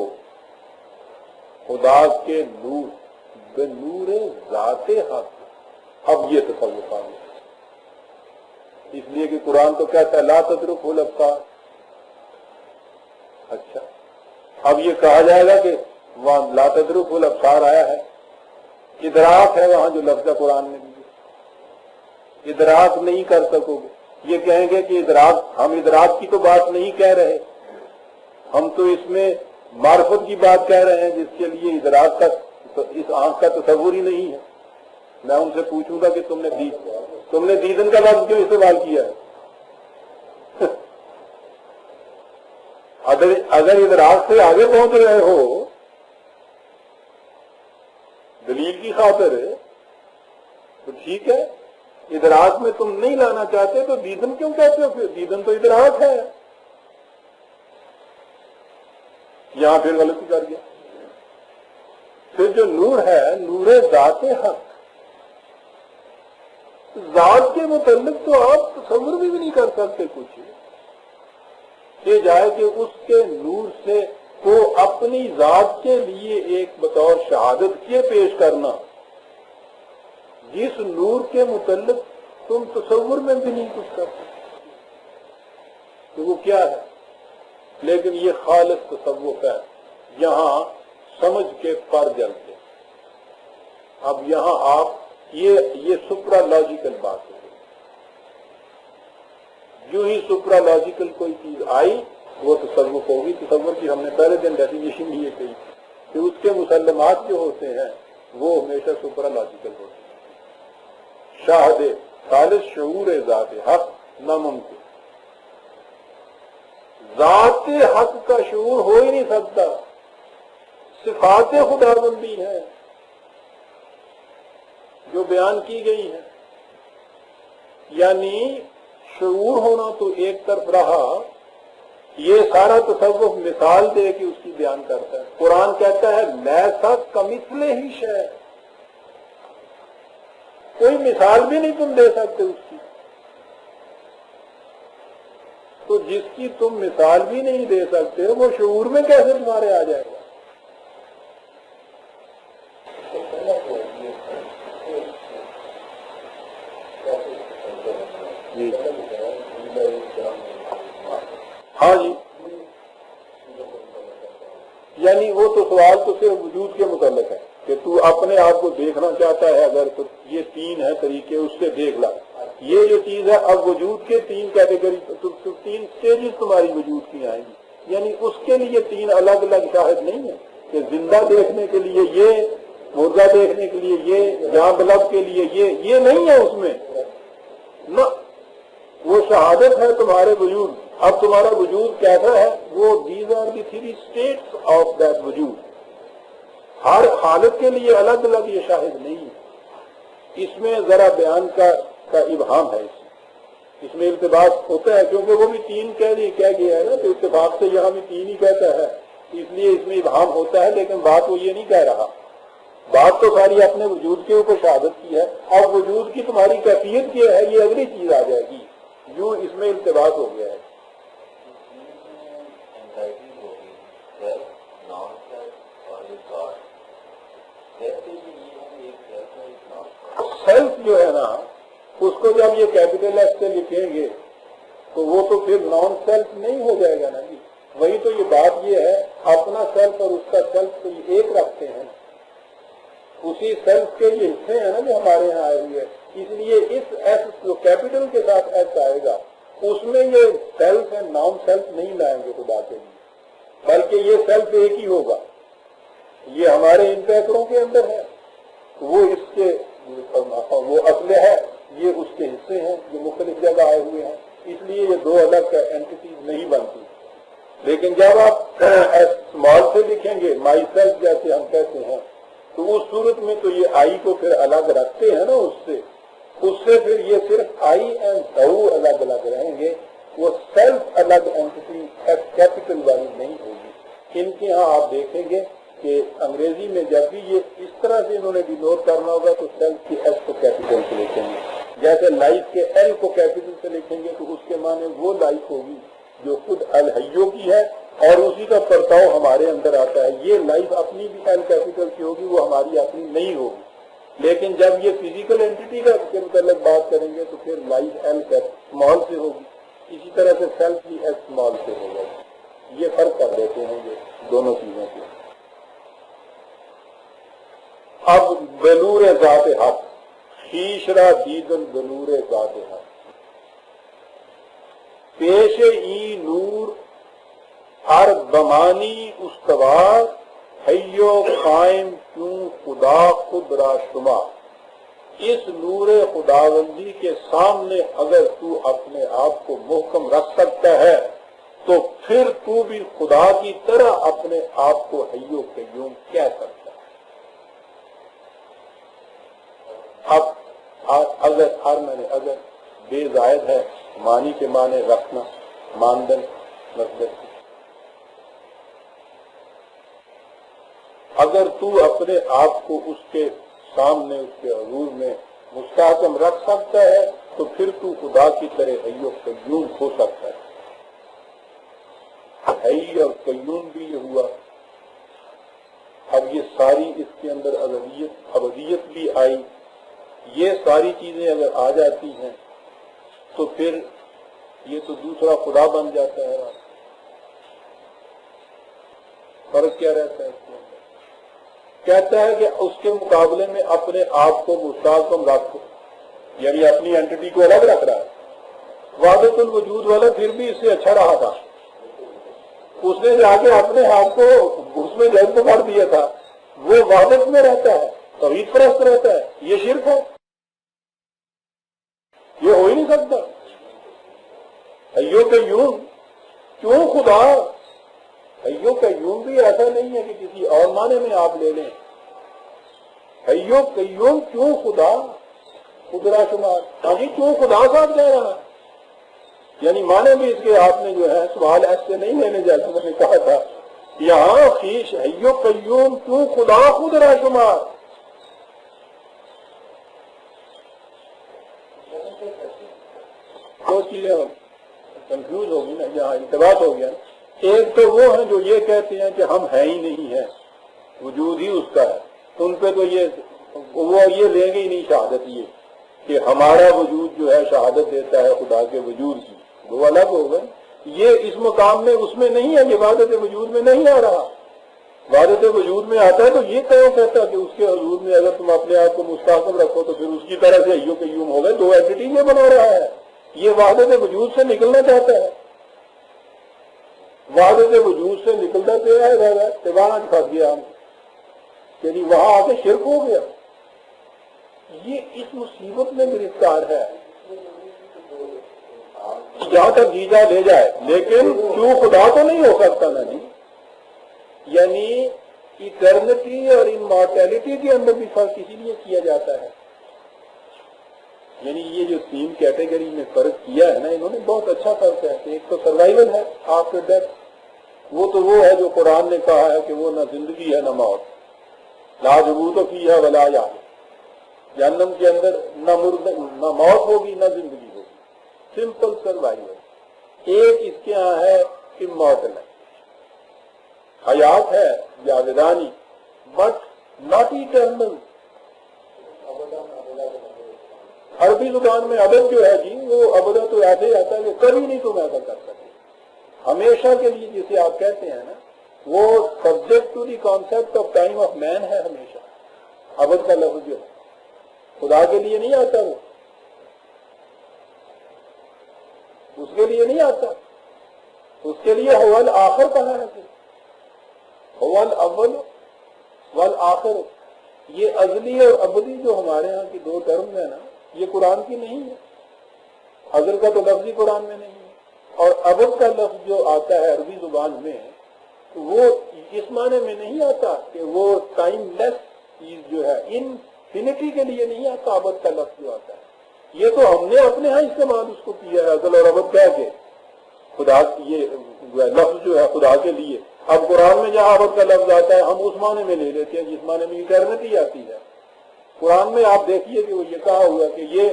خدا کے نور بنور ذات حق۔ اب یہ تصور آ گیا، اس لیے کہ قرآن تو کہتا ہے لا تدرکہ الابصار۔ اچھا اب یہ کہا جائے گا کہ وہاں لا تدرکہ الابصار آیا ہے، ادراک ہے وہاں جو لفظ قرآن نے دیا، ادراک نہیں کر سکو گے۔ یہ کہیں گے کہ ادراک، ہم ادراک کی تو بات نہیں کہہ رہے، ہم تو اس میں معرفت کی بات کہہ رہے ہیں جس کے لیے ادراک کا اس آنکھ کا تصور ہی نہیں ہے۔ میں ان سے پوچھوں گا کہ تم نے دیدن کا لفظ کیوں استعمال کیا ہے؟ اگر ادراک سے آگے پہنچ رہے ہو دلیل کی خاطر تو ٹھیک ہے، ادراک میں تم نہیں لانا چاہتے تو دیدن کیوں کہتے ہو؟ پھر دیدن تو ادراک ہے، یہاں پھر غلطی کر گیا۔ پھر جو نور ہے نور ذات حق، ذات کے متعلق تو آپ تصور بھی نہیں کر سکتے کچھ کہ جائے کہ اس کے نور سے کو اپنی ذات کے لیے ایک بطور شہادت کے پیش کرنا، جس نور کے متعلق تم تصور میں بھی نہیں کچھ کر سکتے تو وہ کیا ہے۔ لیکن یہ خالص تصوف ہے، یہاں سمجھ کے پر جلتے۔ اب یہاں آپ یہ سپرا لاجیکل بات ہے، جو ہی سپرا لاجیکل کوئی چیز آئی وہ تصوف ہوگی۔ تصور کی ہم نے پہلے دن ڈیفینیشن یہ کہی کہ اس کے مسلمات جو ہوتے ہیں وہ ہمیشہ سپرا لاجیکل ہوتے ہیں۔ شاہد ثالث شعور ذات حق ناممکن، ذات حق کا شعور ہو ہی نہیں سکتا، صفات خدا بندی ہیں جو بیان کی گئی ہیں، یعنی شعور ہونا تو ایک طرف رہا، یہ سارا تصوف مثال دے کے اس کی بیان کرتا ہے۔ قرآن کہتا ہے لیسا کمثلہ شیء، کوئی مثال بھی نہیں تم دے سکتے اس کی، تو جس کی تم مثال بھی نہیں دے سکتے وہ شعور میں کیسے تمہارے آ جائے گا؟ جی ہاں جی، یعنی وہ تو سوال تو صرف وجود کے متعلق ہے کہ تو اپنے آپ کو دیکھنا چاہتا ہے، اگر تو یہ تین ہے طریقے اس سے دیکھ لا۔ یہ جو چیز ہے اب وجود کے تین کیٹیگری، تین سٹیجز تمہاری وجود کی آئیں گی، یعنی اس کے لیے تین الگ الگ شاہد نہیں ہے کہ زندہ دیکھنے کے لیے یہ، مردہ دیکھنے کے لیے یہ، جاں بلب کے لیے یہ نہیں ہے اس میں، نہ وہ شہادت ہے تمہارے وجود اب تمہارا وجود کیسا ہے؟ وہ these are the three states of that وجود. ہر حالت کے لیے الگ الگ یہ شاہد نہیں ہے. اس میں ذرا بیان کا ابہام ہے. اس میں التباس ہوتا ہے کیونکہ وہ بھی تین کہہ گیا ہے نا، تو اتفاق سے یہاں بھی تین ہی کہتا ہے، اس لیے اس میں ابہام ہوتا ہے. لیکن بات وہ یہ نہیں کہہ رہا، بات تو ساری اپنے وجود کے اوپر شہادت کی ہے. اور وجود کی تمہاری کیفیت کیا ہے، یہ اگلی چیز آ جائے گی. جو اس میں التباس ہو گیا ہے. سیلف جو ہے نا، اس کو جب یہ کیپٹل ایس سے لکھیں گے تو وہ تو پھر نان سیلف نہیں ہو جائے گا نا جی. وہی تو یہ بات یہ ہے، اپنا سیلف اور اس کا سیلف تو ایک رکھتے ہیں، اسی سیلف کے یہ حصے ہیں نا جو ہمارے یہاں آئے ہوئے. اس لیے اس ایس جو کیپٹل کے ساتھ ایس آئے گا اس میں یہ سیلف ہے، نان سیلف نہیں لائیں گے خدا کے لیے، بلکہ یہ سیلف ایک ہی ہوگا. یہ ہمارے ان پیکروں کے اندر ہے، وہ اس کے وہ اصل ہے، یہ اس کے حصے ہیں جو مختلف جگہ آئے ہوئے ہیں. اس لیے یہ دو الگ اینٹیٹیز نہیں بنتی. لیکن جب آپ اسمال سے لکھیں گے، مائی سیلف جیسے ہم کہتے ہیں، تو اس صورت میں تو یہ آئی کو پھر الگ رکھتے ہیں نا اس سے پھر یہ صرف آئی اینڈ دو الگ الگ رہیں گے. وہ سیلف الگ اینٹیٹی کیپٹل والی نہیں ہوگی. ان کے ہاں آپ دیکھیں گے کہ انگریزی میں جب بھی یہ اس طرح سے انہوں نے ڈینوٹ کرنا ہوگا تو سیلف کی ایس کو کیپٹل سے لکھیں گے. جیسے لائف کے ایل کو کیپٹل سے لکھیں گے تو اس کے معنی وہ لائف ہوگی جو خود الحیوں کی ہے اور اسی کا پرتاؤ ہمارے اندر آتا ہے. یہ لائف اپنی بھی ایل کیپٹل کی ہوگی، وہ ہماری اپنی نہیں ہوگی. لیکن جب یہ فزیکل اینٹیٹی کا کے متعلق بات کریں گے تو پھر لائف ایل اسمال سے ہوگی. اسی طرح سے سیلف کی ایس اسمال سے ہوگا. یہ فرق کر دیتے ہیں یہ دونوں چیزوں کے. اب بلور ذات حق خیشرا دیدن بلور ذات حق پیش ای نور ہر بمانی استوار حیو قائم کیوں خدا خود را شما. اس نور خداوندی کے سامنے اگر تو اپنے آپ کو محکم رکھ سکتا ہے تو پھر تو بھی خدا کی طرح اپنے آپ کو حیو قیوم کہہ سکتا ہے. اب اگر بے زائد ہے، معنی کے معنی رکھنا، ماندن مصدر. اگر تو اپنے آپ کو اس کے سامنے، اس کے حضور میں مستحکم رکھ سکتا ہے تو پھر تو خدا کی طرح حی و قیوم ہو سکتا ہے. حی اور قیوم بھی یہ ہوا. اب یہ ساری اس کے اندر ابدیت بھی آئی. یہ ساری چیزیں اگر آ جاتی ہیں تو پھر یہ تو دوسرا خدا بن جاتا ہے. فرق کیا رہتا ہے اس کے اندر؟ کہتا ہے کہ اس کے مقابلے میں اپنے آپ کو مستحکم رکھو، یعنی اپنی اینٹیٹی کو الگ رکھ رہا ہے. وحدت الوجود والا پھر بھی اس سے اچھا رہا تھا. اس نے جا کے اپنے آپ کو اس میں جذب کر دیا تھا. وہ وحدت میں رہتا ہے، توحید پرست رہتا ہے. یہ شرک ہے، یہ ہو ہی نہیں سکتا. حیو قیوم کیوں خدا؟ حیو قیوم بھی ایسا نہیں ہے کہ کسی اور معنی میں آپ لے لیں. حیو قیوم کیوں خدا خدرا شمار. ہاں جی، کیوں خدا صاحب کہہ رہا ہے، یعنی معنی بھی اس کے آپ نے جو ہے سوال ایسے نہیں لینے جیسے میں نے کہا تھا. یہاں خیش حیو قیوم کیوں خدا خدرا شمار. دو چیزیں کنفیوز ہوگی نا، یہاں انتباہ ہو گیا. ایک تو وہ ہیں جو یہ کہتے ہیں کہ ہم ہیں ہی نہیں ہیں، وجود ہی اس کا ہے. ان پہ تو وہ یہ لیں گے ہی نہیں شہادت، یہ کہ ہمارا وجود جو ہے شہادت دیتا ہے خدا کے وجود کی. وہ الگ ہوگا. یہ اس مقام میں اس میں نہیں ہے، یہ وحدت وجود میں نہیں آ رہا. وحدت وجود میں آتا ہے تو یہ کہتا کہ اس کے حضور میں اگر تم اپنے آپ کو مستحکم رکھو تو پھر اس کی طرح سے حیو قیوم ہو گئے. دو اینٹیٹی یہ بنا رہا ہے. یہ وحدت وجود سے نکلنا چاہتا ہے. وحدت وجود سے نکلتا پہ ہے تباہ پھنس گیا ہم، یعنی وہاں آ کے شرک ہو گیا. یہ اس مصیبت میں گرفتار ہے. جہاں تک جی جا لے جائے، لیکن کیوں خدا تو نہیں ہو سکتا نا جی. یعنی ایٹرنٹی اور امارٹیلٹی کے اندر بھی فرق اسی لیے کیا جاتا ہے. یعنی یہ جو 3 کیٹیگری میں فرق کیا ہے نا انہوں نے، بہت اچھا فرق ہے. ایک تو سروائیول ہے آفٹر ڈیتھ، وہ ہے جو قرآن نے کہا ہے کہ وہ نہ زندگی ہے نہ موت. لا جبوت فیہا ولا یحییٰ، جہنم کے اندر نہ موت ہوگی نہ زندگی ہوگی. Simple survival. ایک اس کے یہاں ہے امورٹل ہے، حیات ہے جاویدانی، بٹ ناٹ ایٹرنل. عربی زبان میں ابد جو ہے جی، وہ ابدا تو ایسے ہی آتا ہے کہ کبھی نہیں تم ایسا کر سکتے. ہمیشہ کے لیے جسے آپ کہتے ہیں نا، وہ subject to the concept of time of مین ہے ہمیشہ. ابد کا لفظ جو ہے خدا کے لیے نہیں آتا، وہ اس کے لیے نہیں آتا. اس کے لیے هو الآخر کہا ہے، هو الاول والآخر. یہ ازلی اور ابدی جو ہمارے ہاں کی 2 ٹرم ہے نا، یہ قرآن کی نہیں ہے. ازل کا تو لفظ ہی قرآن میں نہیں ہے، اور ابد کا لفظ جو آتا ہے عربی زبان میں، وہ اس معنی میں نہیں آتا کہ وہ ٹائم لیس چیز جو ہے، انفینٹی کے لیے نہیں آتا. ابد کا لفظ جو آتا ہے یہ تو ہم نے اپنے ہاں استعمال اس کو کیا ہے، ازل اور ابد کہہ کے. خدا یہ لفظ جو ہے خدا کے لیے، اب قرآن میں جہاں ابد کا لفظ آتا ہے ہم اس معنی میں لے لیتے ہیں جس معنی میں ایٹرنٹی آتی ہے. قرآن میں آپ دیکھیے کہ وہ یہ کہا ہوا کہ یہ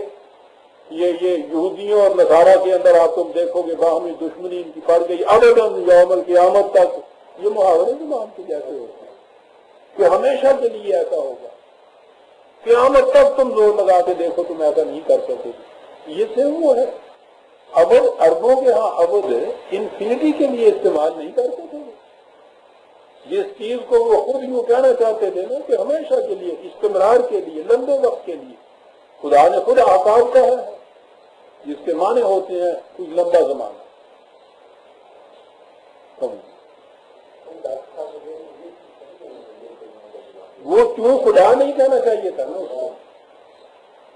یہودیوں اور نصارہ کے اندر آپ تم دیکھو گے باہمی دشمنی ان کی پڑ گئی ابداً یوم القیامت تک. یہ محاورے زبان کے جیسے ہوتے ہیں کہ ہمیشہ کے لیے ایسا ہوگا، قیامت تک تم زور لگا کے دیکھو تم ایسا نہیں کر سکتے. یہ سے وہ ہے ابد. عربوں کے ہاں ابد انفینٹی کے لیے استعمال نہیں کرتے تھے. جس چیز کو وہ خود یوں کہنا چاہتے تھے نا کہ ہمیشہ کے لیے، استمرار کے لیے، لمبے وقت کے لیے، خدا نے خود آکار کہا ہے جس کے معنی ہوتے ہیں کچھ لمبا زمانہ. وہ کیوں خدا نہیں کہنا چاہیے تھا نا اس کو.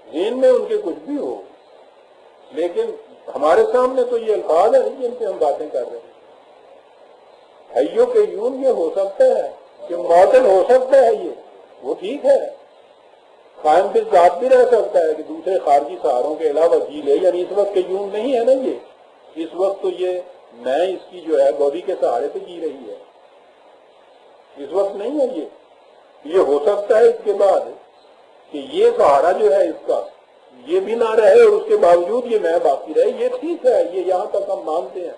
ذہن میں ان کے کچھ بھی ہو، لیکن ہمارے سامنے تو یہ الفاظ ہیں جن پہ ہم باتیں کر رہے ہیں. حیوں کے یون یہ ہو سکتا ہے کہ ماڈل ہو سکتا ہے، یہ وہ ٹھیک ہے. قائم بھی ذات بھی رہ سکتا ہے کہ دوسرے خارجی سہاروں کے علاوہ جی لے. یعنی اس وقت کے یون نہیں ہے نا، یہ اس وقت تو یہ میں اس کی جو ہے باڈی کے سہارے پہ جی رہی ہے، اس وقت نہیں ہے. یہ ہو سکتا ہے اس کے بعد کہ یہ سہارا جو ہے اس کا یہ بھی نہ رہے اور اس کے باوجود یہ میں باقی رہے. یہ ٹھیک ہے، یہ یہاں تک ہم مانتے ہیں.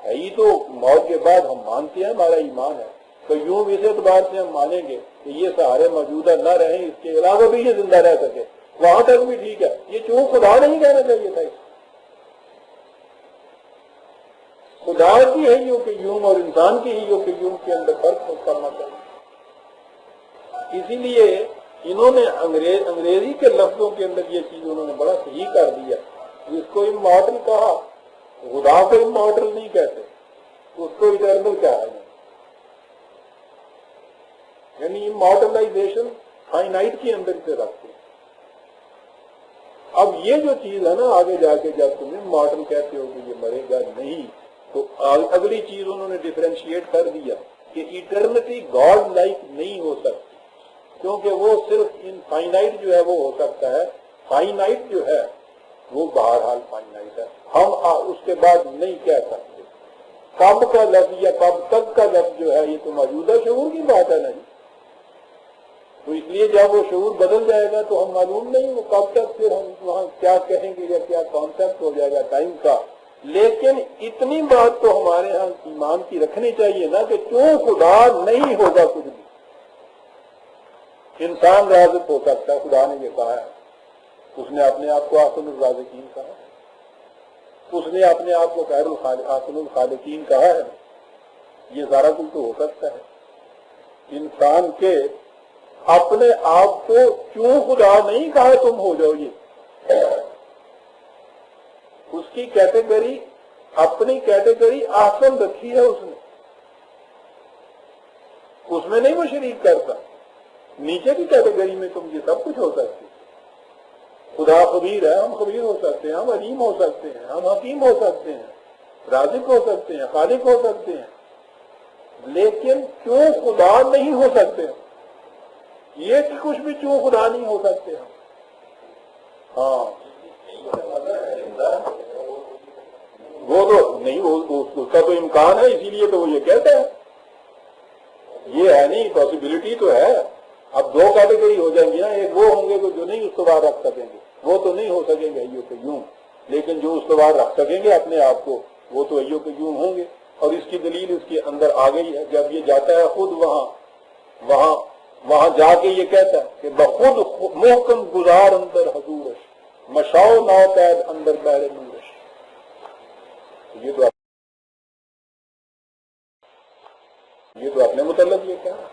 ہے ہی تو موت کے بعد ہم مانتے ہیں، ہمارا ایمان ہے. تو یوں اس اعتبار سے ہم مانیں گے کہ یہ سہارے موجودہ نہ رہیں، اس کے علاوہ بھی یہ زندہ رہ سکے، وہاں تک بھی ٹھیک ہے. یہ چوں خدا نہیں کہنا چاہیے تھا. خدا کی حیوں کے یوم اور انسان کی حیوں کے یوم کے اندر فرق کرنا چاہیے. اسی لیے انہوں نے انگریزی کے لفظوں کے اندر یہ چیز انہوں نے بڑا صحیح کر دیا. جس کو امارٹل کہا، خدا کو امارٹل نہیں کہتے، اس کو ایٹرنل کہا ہے. یعنی امارٹلائزیشن فائنائٹ کے اندر سے رکھتے ہیں. اب یہ جو چیز ہے نا آگے جا کے جب تم امارٹل کہتے ہو کہ یہ مرے گا نہیں، تو اگلی چیز انہوں نے ڈیفرینشیٹ کر دیا کہ ایٹرنٹی گاڈ لائک نہیں ہو سکتی، کیونکہ وہ صرف ان فائنائٹ جو ہے وہ ہو سکتا ہے. فائنائٹ جو ہے وہ بہرحال فائنائٹ ہے، ہم اس کے بعد نہیں کہہ سکتے. کب کا لفظ یا کب تک کا لفظ جو ہے یہ تو موجودہ شعور کی بات ہے نہیں. تو اس لیے جب وہ شعور بدل جائے گا تو ہم معلوم نہیں وہ کب تک پھر ہم وہاں کیا کہیں گے یا کیا کانسیپٹ ہو جائے گا ٹائم کا. لیکن اتنی بات تو ہمارے ہاں ایمان کی رکھنی چاہیے نا کہ کیوں خدا نہیں ہوگا کچھ بھی. انسان رازق ہو سکتا ہے، خدا نے یہ کہا ہے. اس نے اپنے آپ کو احسن الرازقین کہا ہے، اس نے اپنے آپ کو خیر احسن الخالقین کہا ہے. یہ سارا کچھ تو ہو سکتا ہے. انسان کے اپنے آپ کو کیوں خدا نہیں کہا تم ہو جاؤ. یہ اس کی کیٹیگری، اپنی کیٹیگری احسن رکھی ہے اس نے، اس میں نہیں وہ شریک کرتا. نیچے کی کیٹیگری میں تم یہ سب کچھ ہو سکتی. خدا خبیر ہے، ہم خبیر ہو سکتے ہیں، ہم علیم ہو سکتے ہیں، ہم حکیم ہو سکتے ہیں، رازق ہو سکتے ہیں، خالق ہو سکتے ہیں، لیکن کیوں خدا نہیں ہو سکتے؟ یہ کہ کچھ بھی کیوں خدا نہیں ہو سکتے ہم؟ ہاں وہ تو نہیں، اس کا تو امکان ہے، اسی لیے تو وہ یہ کہتے ہیں، یہ ہے نہیں، پاسبلٹی تو ہے۔ اب دو کیٹیگری ہو جائیں گی نا، ایک وہ ہوں گے جو نہیں استوار رکھ سکیں گے، وہ تو نہیں ہو سکیں گے ایو کے یوں، لیکن جو استوار رکھ سکیں گے اپنے آپ کو وہ تو ایو کے یوں ہوں گے۔ اور اس کی دلیل اس کے اندر آ گئی ہے، جب یہ جاتا ہے خود وہاں جا کے یہ کہتا ہے کہ بخود محکم گزار اندر حضورش مشاؤ نو قید اندر بحر نورش۔ یہ تو اپنے متعلق یہ کہہ رہا ہے،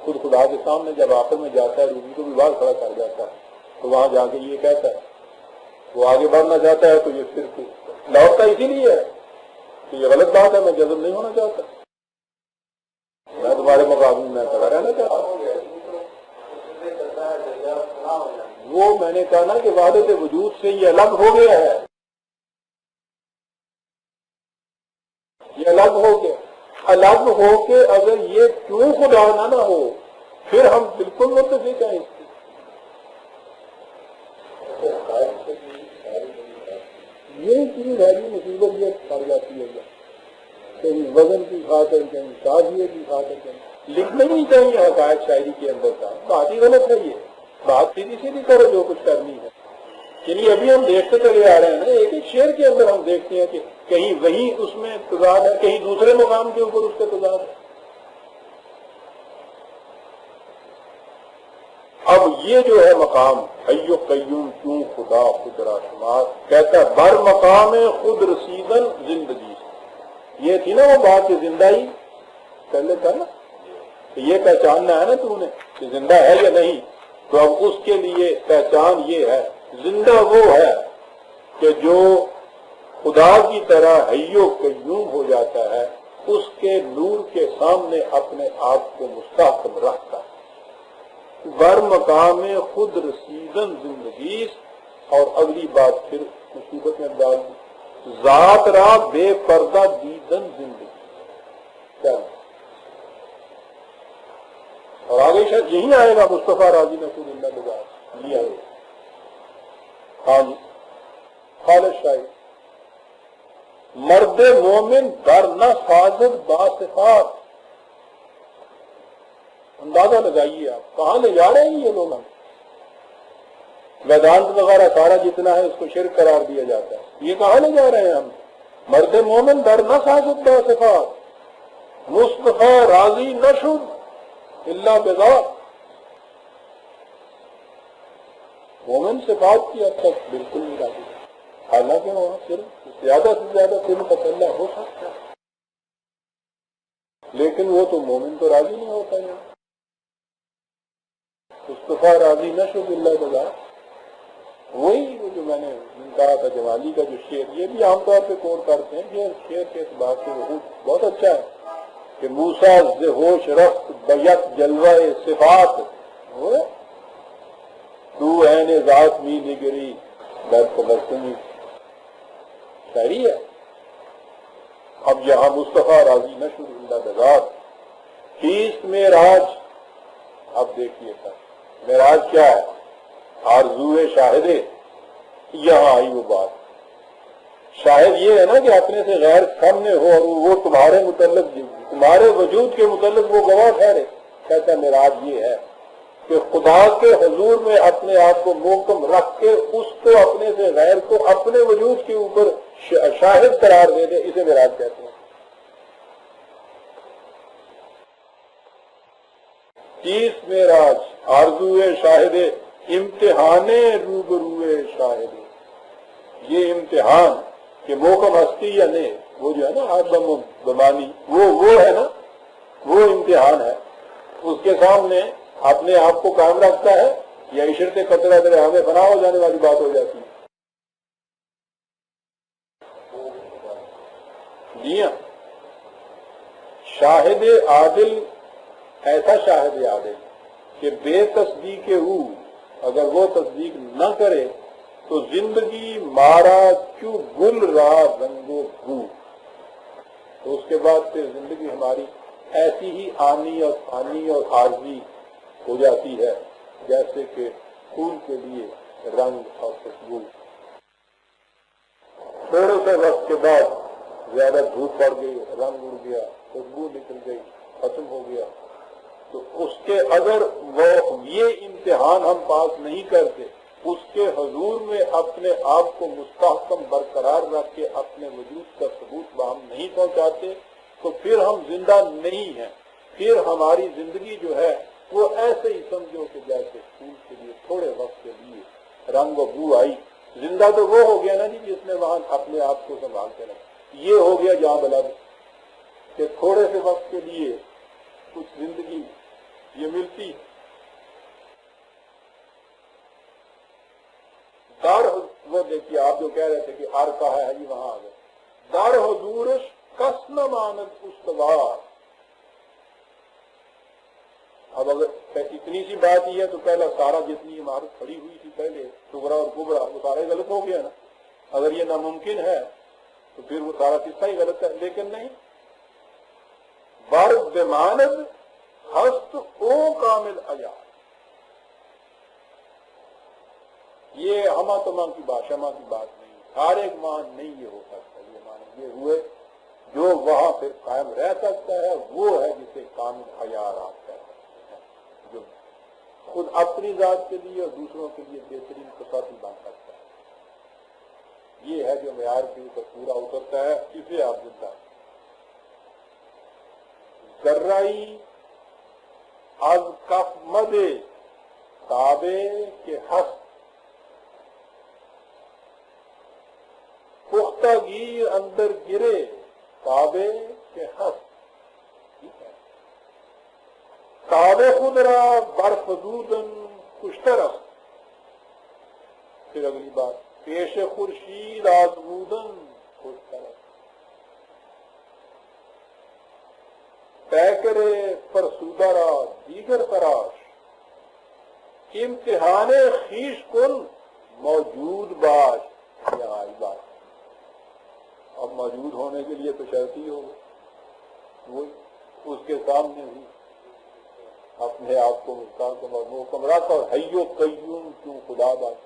خود خدا کے سامنے جب آخر میں جاتا ہے، روحی کو بھی باہر کھڑا کر جاتا ہے تو وہاں جا کے یہ کہتا ہے، وہ آگے بڑھنا چاہتا ہے تو یہ صرف لوٹتا اسی لیے ہے کہ یہ غلط بات ہے، میں جذب نہیں ہونا چاہتا، میں تمہارے مقابلے میں کھڑا رہنا چاہتا ہوں۔ وہ میں نے کہا نا کہ وحدت وجود سے یہ الگ ہو گیا ہے، یہ الگ ہو گیا، الگ ہو کے اگر یہ کیوں خدا نہ ہو پھر ہم بالکل متفق ہیں اس کی۔ یہ چیز ہے جی مصیبت یہ پڑ جاتی ہے، کہیں وزن کی خاطر، کہیں تازیے کی خاطر، کہیں لکھنا ہی نہیں چاہیے حقائق شاعری کے اندر کا، بات ہی غلط ہے، یہ بات سیدھی سیدھی کرو جو کچھ کرنی ہے۔ یعنی ابھی ہم دیکھتے چلے آ رہے ہیں نا، ایک ایک شعر کے اندر ہم دیکھتے ہیں کہ کہیں وہیں اس میں تضاد ہے، کہیں دوسرے مقام کے اوپر اس کا تضاد ہے۔ اب یہ جو ہے مقام حی و قیوم کیوں خدا خود را شمار، کہتا ہے بر مقام خود رسیدن زندگی، یہ تھی نا وہ بات کہ زندہ ہی پہلے تھا نا، تو یہ پہچاننا ہے نا تو نے کہ زندہ ہے یا نہیں، تو اب اس کے لیے پہچان یہ ہے، زندہ وہ ہے کہ جو خدا کی طرح حی و قیوم ہو جاتا ہے، اس کے نور کے سامنے اپنے آپ کو مستحکم رکھتا ہے، بر مقام خود رسیدن زندگی، اور اگلی بات پھر مصیبت میں ڈال دی، ذات را بے پردہ دیدن زندگی، کیا اور آگے شاید یہی آئے گا مصطفیٰ راضی نصور اللہ بزار، یہ آئے گا۔ ہاں جی خالد شاہد، مرد مومن در نہ سازد باصفات، اندازہ لگائیے آپ کہاں لے جا رہے ہیں یہ لوگ، ہم ویدانت وغیرہ سارا جتنا ہے اس کو شرک قرار دیا جاتا ہے، یہ کہاں لے جا رہے ہیں ہم؟ مرد مومن در نہ سازد باصفات، مصطفیٰ راضی نہ شد اللہ بذات، مومن صفات کی حد تک بالکل نہیں راضی، حالانکہ وہاں صرف زیادہ سے زیادہ صرف اللہ ہو سکتا ہے، لیکن وہ تو مومن تو راضی نہیں ہوتا ہے، مصطفیٰ راضی نہ شد اللہ بذات، وہی جو میں نے کہا تھا جمالی کا جو شعر، یہ بھی عام طور پہ کوٹ کرتے ہیں، یہ شعر کے اعتبار سے بہت اچھا ہے کہ موسیٰ ز ہوش رفت بیت جلوہ صفات، تو عین ذات می نگری در تبسمی، شاعری ہے۔ اب یہاں مصطفیٰ راضی نہ شد اللہ بذات، کیست معراج، اب دیکھیے معراج کیا ہے؟ آرزوئے شاہدے، یہاں آئی وہ بات، شاہد یہ ہے نا کہ اپنے سے غیر سامنے ہو اور وہ تمہارے متعلق، تمہارے وجود کے متعلق وہ گواہ ٹھہرے، کہتا ہے معراج یہ ہے کہ خدا کے حضور میں اپنے آپ کو محکم رکھ کے اس کو اپنے سے غیر کو اپنے وجود کے اوپر شاہد قرار دے دے، اسے معراج کہتے ہیں۔ تیس معراج آرزوئے شاہدے، امتحان روبروئے شاہدے، یہ امتحان کہ محکم ہستی یا نہیں، وہ جو ہے نا آدم بمانی، وہ ہے نا، وہ امتحان ہے، اس کے سامنے اپنے آپ کو قائم رکھتا ہے یا عشرت قطرہ در ہمیں فنا ہو جانے والی بات ہو جاتی ہے۔ جی ہاں، شاہد عادل ایسا شاہد عادل کہ بے تصدیق ہو، اگر وہ تصدیق نہ کرے تو زندگی مارا کیوں گل رہا رنگو بھو، تو اس کے بعد پھر زندگی ہماری ایسی ہی آنی اور فانی اور عارضی ہو جاتی ہے جیسے کہ پھول کے لیے رنگ اور خوشبو۔ تھوڑے سے وقت کے بعد زیادہ دھوپ پڑ گئی، رنگ اڑ گیا، خوشبو نکل گئی، ختم ہو گیا۔ تو اس کے اگر وہ یہ امتحان ہم پاس نہیں کرتے، اس کے حضور میں اپنے آپ کو مستحکم برقرار رکھ کے اپنے وجود کا ثبوت ہم نہیں پہنچاتے، تو پھر ہم زندہ نہیں ہیں۔ پھر ہماری زندگی جو ہے وہ ایسے ہی سمجھو کہ جیسے پھول کے لیے تھوڑے وقت کے لیے رنگ و بو آئی۔ زندہ تو وہ ہو گیا نا جی جس نے وہاں اپنے آپ کو سنبھال کے رکھا، یہ ہو گیا جہاں بلا کہ تھوڑے سے وقت کے لیے کچھ زندگی یہ ملتی ہے۔ دار وہ دیکھیے آپ جو کہہ رہے تھے کہ ہر کہا ہے جی وہاں آ گئے، دار حضورش کس نہ مانت استوار۔ اب اگر اتنی سی بات ہی ہے تو پہلا سارا جتنی عمارت کھڑی ہوئی تھی پہلے صغرا اور کبرا وہ سارا ہی غلط ہو گیا نا۔ اگر یہ ناممکن ہے تو پھر وہ سارا قصہ ہی غلط ہے، لیکن نہیں، برد بماند ہست او کامل اجا، یہ ہما تمام کی بات شما کی بات نہیں، ہر ایک مان نہیں یہ ہو سکتا، یہ مان یہ ہوئے جو وہاں پھر قائم رہ سکتا ہے وہ ہے جسے کامل حیار آتا ہے، جو خود اپنی ذات کے لیے اور دوسروں کے لیے بہترین کسوٹی بن سکتا ہے، یہ ہے جو معیار کے اوپر پورا اترتا ہے، اسے آپ زندہ ذرائی از کف مدے تابے کے ہست، پختہ گیر اندر گرے تابے کے ہست، ٹھیک ہے، تابے خود را برفزودن کشتر است، پھر اگلی بات پیش خورشید آزمودن کشتر است، پیکرے فرسودہ را دیگر تراش، امتحان خیش کن موجود باش، یہاں آئی بات، اب موجود ہونے کے لیے تو شرط ہی ہوگا، وہ اس کے سامنے بھی اپنے آپ کو محکم رکھ اور حی و قیوم کیوں خدا بات،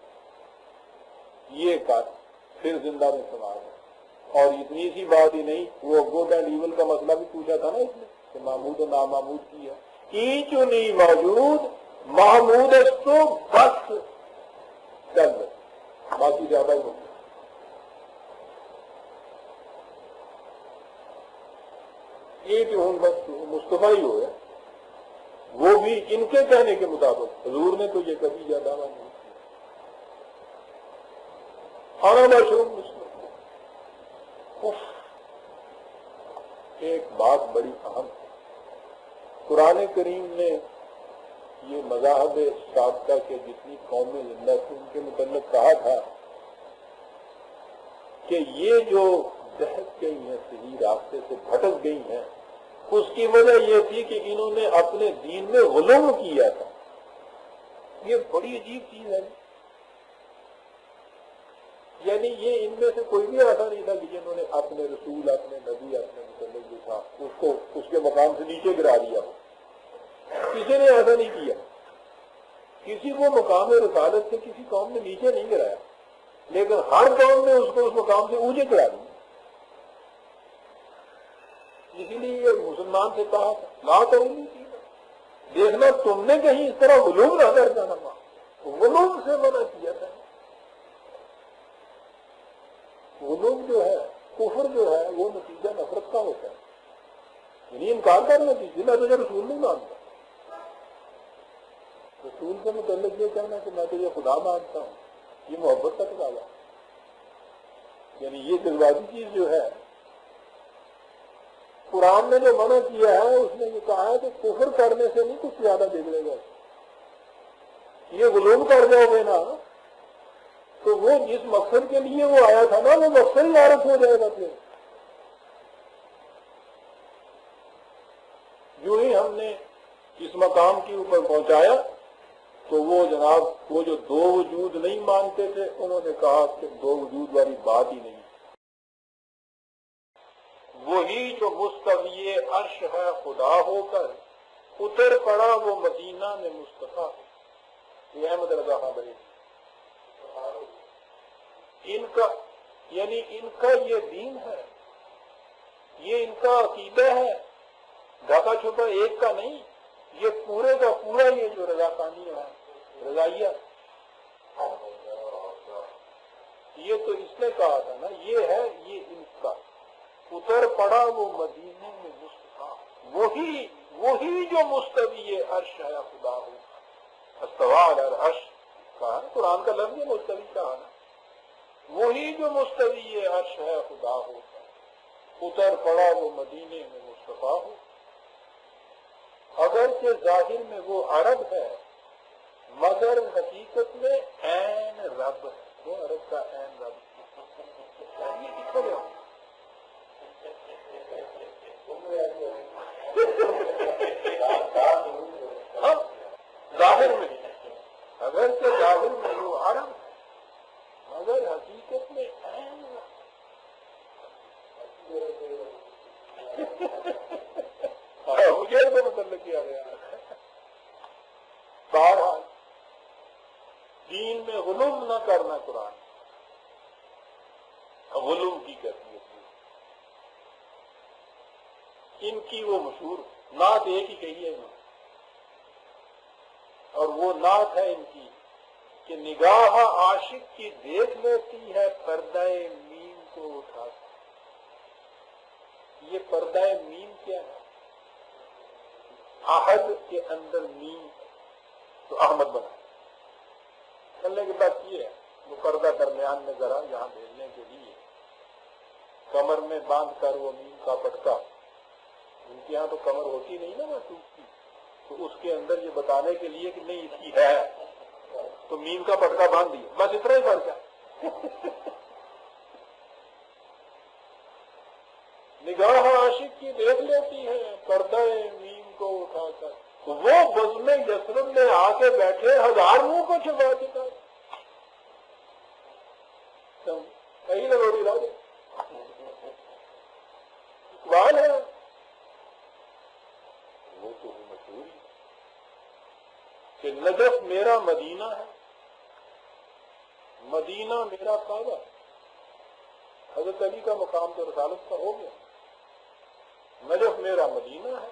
یہ کر پھر زندہ میں سما گیا۔ اور اتنی سی بات ہی نہیں، وہ گڈ اینڈ ایول کا مسئلہ بھی پوچھا تھا نا اس نے کہ محمود و نامحمود کی ہے، ایچو نہیں موجود محمود اس تو بس چل باقی زیادہ ہی ہوگا۔ یہ جو ہوں بس مصطفیٰ ہی ہوئے، وہ بھی ان کے کہنے کے مطابق، حضور نے تو یہ کبھی زیادہ نہیں کیا۔ اور مشروم مسلم ایک بات بڑی اہم ہے، قرآن کریم نے یہ مذاہب سابقہ کے جتنی قومیں زندہ تھیں ان کے متعلق کہا تھا کہ یہ جو بہک گئی ہیں، صحیح راستے سے بھٹک گئی ہیں، اس کی وجہ یہ تھی کہ انہوں نے اپنے دین میں غلو کیا تھا۔ یہ بڑی عجیب چیز ہے، یعنی یہ ان میں سے کوئی بھی ایسا نہیں تھا کہ جنہوں نے اپنے رسول، اپنے نبی، اپنے متعلق جو تھا اس کو اس کے مقام سے نیچے گرا دیا ہو، کسی نے ایسا نہیں کیا، کسی کو مقام رسالت سے کسی قوم نے نیچے نہیں گرایا، لیکن ہر قوم نے اس کو اس مقام سے اونچے کرا دیا۔ اسی لیے یہ مسلمان سے کہا لا کروں دیکھنا تم نے کہیں اس طرح غلوم نہ کر جانا، غلوم سے منع کیا تھا۔ غلوم جو ہے، کفر جو ہے، وہ نتیجہ نفرت کا ہوتا ہے، یعنی انکار کرنا چاہیے، میں تجھے رسول نہیں مانتا، رسول سے متعلق یہ کہنا کہ میں تجھے خدا مانتا ہوں، یہ محبت کا تقاضا، یعنی یہ جذباتی چیز جو ہے۔ قرآن نے جو منع کیا ہے اس نے یہ کہا ہے کہ کفر کرنے سے نہیں کچھ زیادہ بگڑے گا، یہ غلوم کر جاؤ گے نا تو وہ جس مقصد کے لیے وہ آیا تھا نا وہ مقصد ہی عارف ہو جائے گا۔ پھر جو ہی ہم نے اس مقام کے اوپر پہنچایا تو وہ جناب وہ جو دو وجود نہیں مانتے تھے انہوں نے کہا کہ دو وجود والی بات ہی نہیں، وہی جو مستوی عرش ہے خدا ہو کر اتر پڑا وہ مدینہ میں مصطفیٰ ہو۔ یہ احمد رضا خان بریلوی ان کا یعنی ان کا یہ دین ہے، یہ ان کا عقیدہ ہے، ڈھکا چھپا ایک کا نہیں، یہ پورے کا پورا یہ جو رضا خانی ہے رضائیہ، یہ تو اس نے کہا تھا نا، یہ ہے یہ ان کا اتر پڑا وہ مدینے میں مصطفیٰ، وہی جو مستوی عرش ہے خدا ہو، استویٰ علی العرش کہا نا، قرآن کا لفظ مستوی کہا نا، وہی جو مستوی عرش ہے خدا ہو اتر پڑا وہ مدینے میں مصطفیٰ ہو۔ اگرچہ ظاہر میں وہ عرب ہے مگر حقیقت میں عین رب ہے، وہ عرب کا عین رب ہے۔ یہ کتنے میں ہاں ظاہر میں اگرچہ ظاہر میں وہ عرب ہے مگر حقیقت میں عین رب۔ مجھے تو متعلق کیا گیا ہے۔ بہرحال دین میں غلو نہ کرنا، قرآن غلو کی کیفیت ان کی وہ مشہور نعت ایک ہی کہی ہے انہوں نے، اور وہ نعت ہے ان کی کہ نگاہ عاشق کی دیکھ لیتی ہے پردہ میم کو اٹھا کر۔ یہ پردہ میم کیا ہے؟ احد کے اندر میم تو احمد بنا، چلنے کی بات یہ ہے وہ پردہ درمیان میں ذرا یہاں بھیجنے کے لیے کمر میں باندھ کر وہ میم کا پٹکا، ان کے یہاں تو کمر ہوتی نہیں نا محسوس کی، تو اس کے اندر یہ بتانے کے لیے کہ نہیں اس کی ہے تو میم کا پٹکا باندھ دیا، بس اتنا ہی فرق ہے۔ نگاہ عاشق کی دیکھ لیتی ہے پردہ میم کو اٹھا کر، وہ بزم یثرب میں آ کے بیٹھے ہزار منہ کو چھپا دیتا ہے۔ کہیں نہ روٹی لا دے اقبال ہے وہ تو مشہور ہی کہ نجف میرا مدینہ ہے، مدینہ میرا کعبہ ہے۔ حضرت علی کا مقام تو رسالت کا ہو گیا، نجف میرا مدینہ ہے،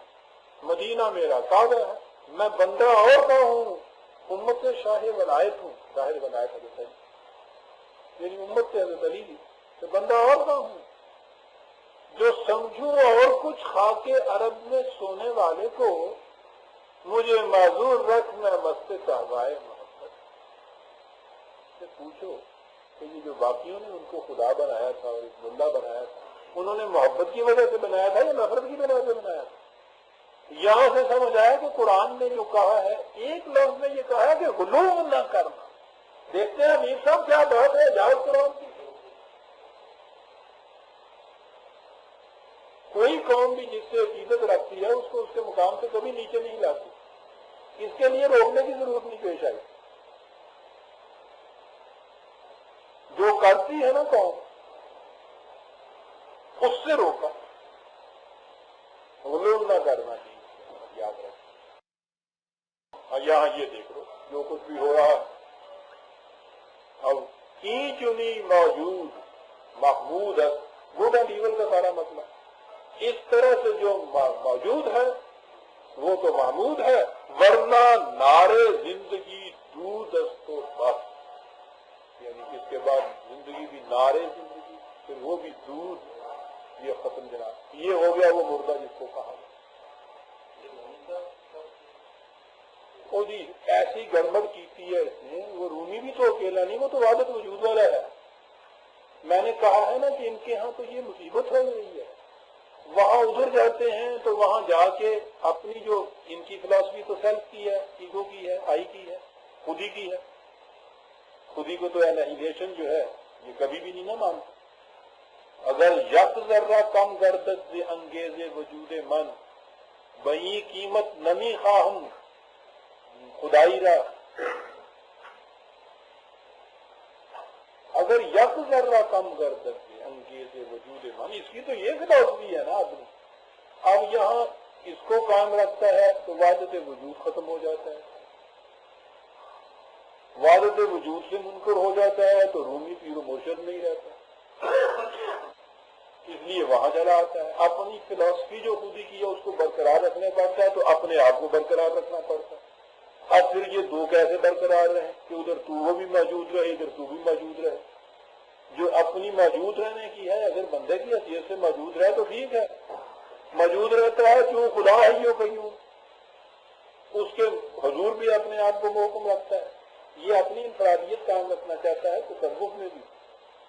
مدینہ میرا کعبہ ہے، میں بندہ اور کا ہوں، امت شاہ ولایت ہوں، شاہ ولایت حضرت علی یعنی امت سے حضرت علی کہ بندہ اور کا ہوں، جو سمجھوں اور کچھ خاک عرب میں سونے والے کو مجھے معذور رکھ میں مست صحبائے محبت سے پوچھو کہ یہ جو باقیوں نے ان کو خدا بنایا تھا اور اس ملا بنایا تھا انہوں نے محبت کی وجہ سے بنایا تھا یا نفرت کی وجہ سے بنایا تھا؟ یہاں سے سمجھ آیا کہ قرآن نے جو کہا ہے ایک لفظ میں یہ کہا ہے کہ غلو نہ کرنا۔ دیکھتے ہیں امیر صاحب کیا بات ہے جائز قرآن کی، کوئی قوم بھی جس سے عقیدت رکھتی ہے اس کو اس کے مقام سے کبھی نیچے نہیں لاتی، اس کے لیے روکنے کی ضرورت نہیں پیش آئی۔ جو کرتی ہے نا قوم اس سے روکا، غلو نہ کرنا چاہیے، یاد رکھ۔ یہاں یہ دیکھ لو جو کچھ بھی ہو رہا اب کی چنی موجود محمود ہے، گڈ اینڈ ایول کا سارا مسئلہ اس طرح سے جو موجود ہے وہ تو محمود ہے، ورنہ نعرے زندگی دور دست و بس، یعنی اس کے بعد زندگی بھی نعرے زندگی پھر وہ بھی دور، یہ ختم جناب، یہ ہو گیا وہ مردہ جس کو کہا۔ وہ جی ایسی گڑبڑ کیتی ہے اس نے، وہ رومی بھی تو اکیلا نہیں، وہ تو وحدت وجود والا ہے۔ میں نے کہا ہے نا کہ ان کے ہاں تو یہ مصیبت ہو رہی ہے، وہاں ادھر جاتے ہیں تو وہاں جا کے اپنی جو ان کی فلاسفی تو سیلف کی ہے، ایگو کی ہے، آئی کی ہے، خودی کی ہے، خودی کو تو انہیلیشن جو ہے یہ کبھی بھی نہیں نہ مانتا۔ اگر یک ذرہ کم گردد ز انگیز وجود من، بئی قیمت نمی خواہم خدائی را اگر یک ذرہ کم کر سکتے انگیز وجود من، اس کی تو یہ فلاسفی ہے نا آدمی. اب یہاں اس کو قائم رکھتا ہے تو وحدت وجود ختم ہو جاتا ہے، وحدت وجود سے منکر ہو جاتا ہے تو رومی پیر و مرشد نہیں رہتا، اس لیے وہاں چلا آتا ہے. اپنی فلاسفی جو خودی کی ہے اس کو برقرار رکھنا پڑتا ہے تو اپنے آپ کو برقرار رکھنا پڑتا ہے. اب پھر یہ دو کیسے برقرار رہے کہ ادھر تو وہ بھی موجود رہے ادھر تو بھی موجود رہے. جو اپنی موجود رہنے کی ہے اگر بندے کی حیثیت سے موجود رہے تو ٹھیک ہے، موجود رہتا ہے کیوں خدا ہے یوں کہیں اس کے حضور بھی اپنے آپ کو محکم رکھتا ہے. یہ اپنی انفرادیت قائم رکھنا چاہتا ہے تصوف میں بھی.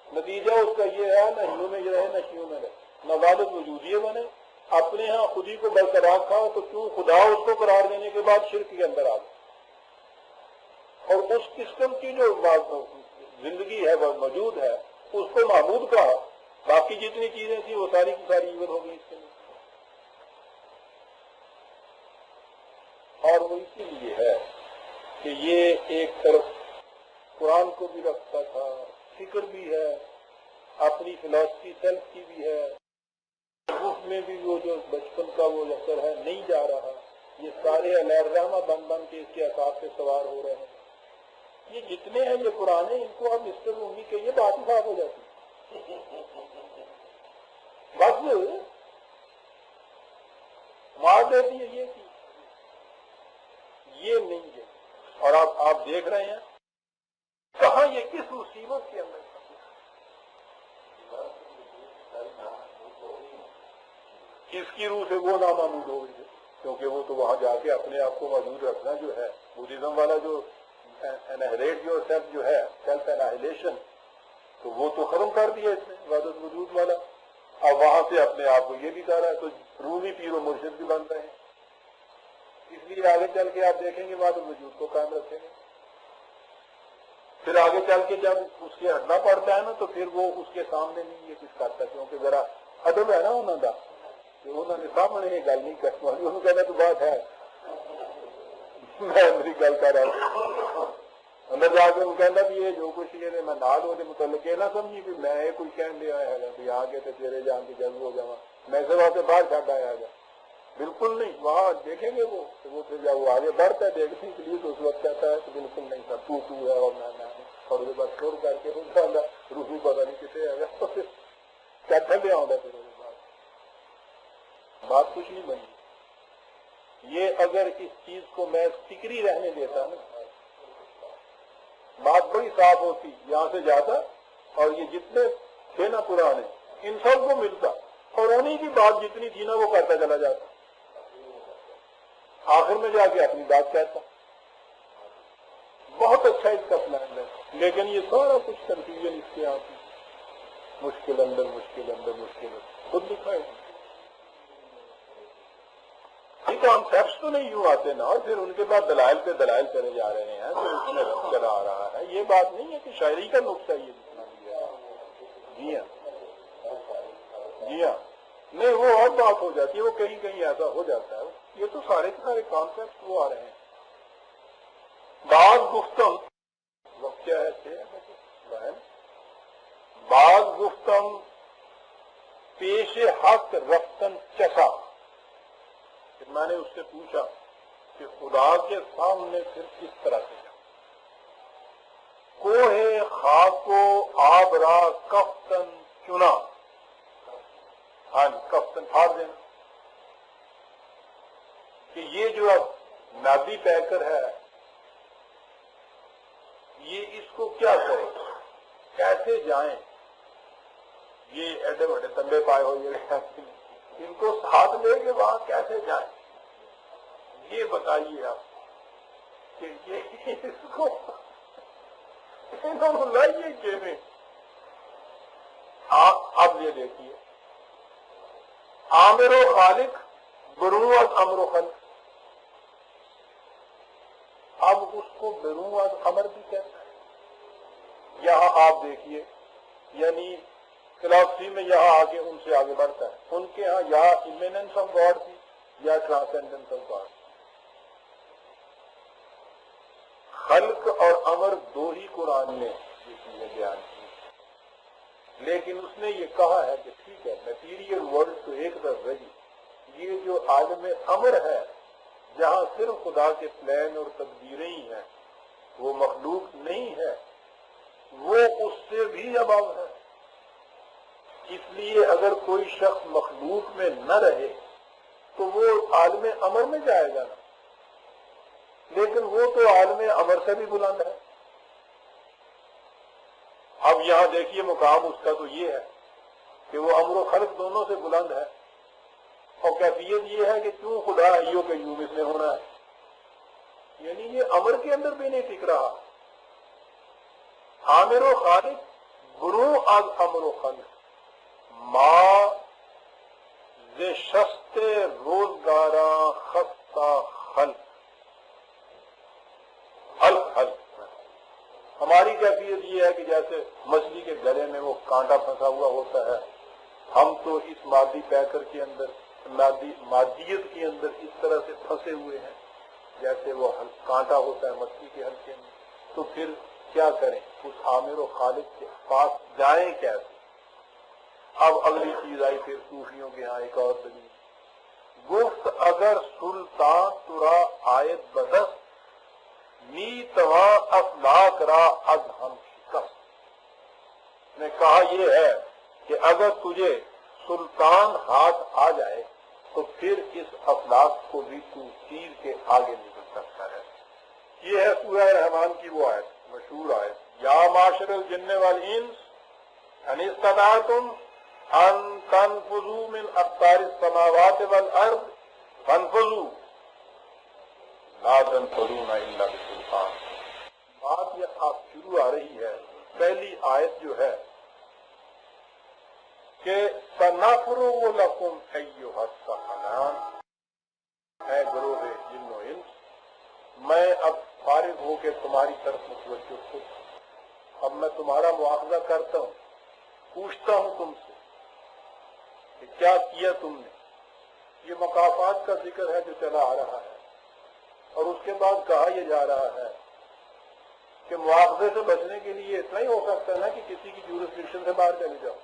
نتیجہ اس کا یہ ہے نہ ہیوں میں رہے نہ شیوں میں رہے، نہ وحدت وجودیہ بنے، اپنے ہاں خودی کو برقرار رکھا تو کیوں خدا اس کو قرار دینے کے بعد شرک کے اندر آ گیا. اور اس قسم کی جو زندگی ہے وہ موجود ہے اس کو معبود کہا، باقی جتنی چیزیں تھیں وہ ساری کی ساری عبادت ہو گئی اس کے لیے. اور وہ اسی لیے ہے کہ یہ ایک طرف قرآن کو بھی رکھتا تھا، فکر بھی ہے، اپنی فلاسفی سیلف کی بھی ہے، روح میں بھی وہ جو بچپن کا وہ اثر ہے نہیں جا رہا. یہ سارے علیہ رحمہ بن بن کے اس کے اعصاب پہ سوار ہو رہے ہیں. یہ جتنے ہیں یہ پرانے، ان کو آپ مسٹر رومی کے یہ بات ہی صاف ہو جاتی بس مار دیتی ہے یہ چیز، یہ نہیں ہے. اور آپ دیکھ رہے ہیں کہاں یہ کس مصیبت کے اندر اس کی روح سے وہ نامعبود ہو گئی ہے، کیونکہ وہ تو وہاں جا کے اپنے آپ کو موجود رکھنا جو ہے بدھزم والا جو انہیلیٹ جو سیلف جو ہے سیلف انہیلیشن تو وہ تو ختم کر دیا اس نے وحدت وجود والا. اب وہاں سے اپنے آپ کو یہ بھی کر رہا ہے تو رومی پیر و مرشد بھی بن رہے ہیں. اس لیے آگے چل کے آپ دیکھیں گے وحدت وجود کو قائم رکھیں گے. پھر آگے چل کے جب اس کے ہٹنا پڑتا ہے نا تو پھر وہ اس کے سامنے نہیں یہ کچھ کرتا، کیونکہ ذرا ادب ہے نا انہوں کا کہ انہوں نے سامنے یہ گل نہیں کرتی، انہوں کہنا تو بات ہے میں میری گل کر رہا ہوں اندر جا کے وہ کہنا بھی یہ جو کچھ یہ میں نال وہ متعلق یہ نہ سمجھی کہ میں یہ کچھ کہنے دیا ہے بھی آگے تو تیرے جان کی جذب ہو جاؤں میں سے وہاں سے باہر چھڈ آیا گا. بالکل نہیں، وہاں دیکھیں گے وہ پھر جب وہ آگے بڑھتا ہے دیکھنے کے لیے تو اس وقت کہتا ہے کہ بالکل نہیں تھا تو ہے اور میں اور اس کے بعد چھوڑ کر کے روحی پتا نہیں کتنے آ گیا کہتا بھی آؤں گا. پھر بات کچھ نہیں بنی. یہ اگر اس چیز کو میں فکری رہنے دیتا نا بات بڑی صاف ہوتی، یہاں سے جاتا اور یہ جتنے تھے نا پرانے ان سب کو ملتا اور انہیں کی بات جتنی تھی نا وہ کرتا چلا جاتا، آخر میں جا کے اپنی بات کہتا. بہت اچھا اس کا پلان ہے، لیکن یہ سارا کچھ کنفیوژن اس کے آتی، مشکل اندر مشکل اندر مشکل خود دکھائے. کانسیپٹس تو نہیں یوں آتے نا، اور پھر ان کے بعد دلائل پہ دلائل کرے جا رہے ہیں پھر اس میں رب چلا آ رہا ہے. یہ بات نہیں ہے کہ شاعری کا نقطہ یہ جتنا بھی ہے. جی ہاں جی ہاں نہیں وہ اور بات ہو جاتی ہے، وہ کہیں کہیں ایسا ہو جاتا ہے. یہ تو سارے کے سارے کانسیپٹ وہ آ رہے ہیں. بعض گفتم وقت کیا ہے بعض گفتم پیش حق رفتن چسا. پھر میں نے اس سے پوچھا کہ خدا کے سامنے پھر کس طرح سے کوہ خاک و آب را کفتن چنا. ہاں جی کفتن پھاڑ دینا کہ یہ جو اب نادی پیکر ہے یہ اس کو کیا کرے، کیسے جائیں. یہ ایڈے بڑے تمبے پائے ہوئے ان کو ساتھ لے کے وہاں کیسے جائیں یہ بتائیے آپ کہ یہ اس کو انہوں نے لائیے کہ اب یہ دیکھیے عامر و خالق برو از امر و خلق. اب اس کو برو از امر بھی کہتا ہے. یہاں آپ دیکھیے یعنی فلاسفی میں یہاں آگے ان سے آگے بڑھتا ہے. ان کے ہاں یا امیننس آف گاڈ تھی یا ٹرانسینڈنس آف گاڈ. خلق اور امر دو ہی قرآن نے یہ چیزیں بیان کی. لیکن اس نے یہ کہا ہے کہ ٹھیک ہے، میٹیریل ورلڈ تو ایک طرف رہی، یہ جو عالم امر ہے جہاں صرف خدا کے پلان اور تدبیریں ہی ہیں، وہ مخلوق نہیں ہے، وہ اس سے بھی ابو ہے۔ اس لیے اگر کوئی شخص مخلوق میں نہ رہے تو وہ عالم امر میں جائے گا نا، لیکن وہ تو عالم امر سے بھی بلند ہے۔ اب یہاں دیکھیے مقام اس کا تو یہ ہے کہ وہ امر و خلق دونوں سے بلند ہے، اور کیفیت یہ ہے کہ کیوں خدا ایو کہ یوں اس میں ہونا ہے، یعنی یہ امر کے اندر بھی نہیں ٹک رہا۔ عامر و خالق برو از امر و خلق ما ز شست روزگاراں خستہ خلق الخلق۔ ہماری کیفیت یہ ہے کہ جیسے مچھلی کے گلے میں وہ کانٹا پھنسا ہوا ہوتا ہے، ہم تو اس مادی پیکر کے اندر، مادیت کے اندر اس طرح سے پھنسے ہوئے ہیں جیسے وہ کانٹا ہوتا ہے مچھلی کے حلقے میں۔ تو پھر کیا کریں؟ اس عامر و خالق کے پاس جائیں کیسے؟ اب اگلی چیز آئی پھر صوفیوں کے ہاں ایک اور دلیل، گفت اگر سلطان ترا آیت بدست می تواں افلاک را از ہم شکست۔ نے کہا یہ ہے کہ اگر تجھے سلطان ہاتھ آ جائے تو پھر اس افلاک کو بھی تو تیر کے آگے نکل سکتا ہے۔ یہ ہے سورہ رحمان کی وہ آیت، مشہور آیت، یا معاشر الجن والانس ان استطعتم ان تنفذوا من اقطار السماوات والارض فانفذوا لا تنفذون الا بسلطان۔ بات یہ آپ شروع آ رہی ہے، پہلی آیت جو ہے کہ سنفرغ لکم ایھا الثقلان، اے گروہ جن و انس میں اب فارغ ہو کے تمہاری طرف متوجہ ہوں، اب میں تمہارا مواخذہ کرتا ہوں، پوچھتا ہوں تم سے کہ کیا کیا تم نے۔ یہ مقافات کا ذکر ہے جو چلا آ رہا ہے، اور اس کے بعد کہا یہ جا رہا ہے کہ مواخذے سے بچنے کے لیے اتنا ہی ہو سکتا ہے نا کہ کسی کی جورسڈکشن سے باہر چلے جاؤ۔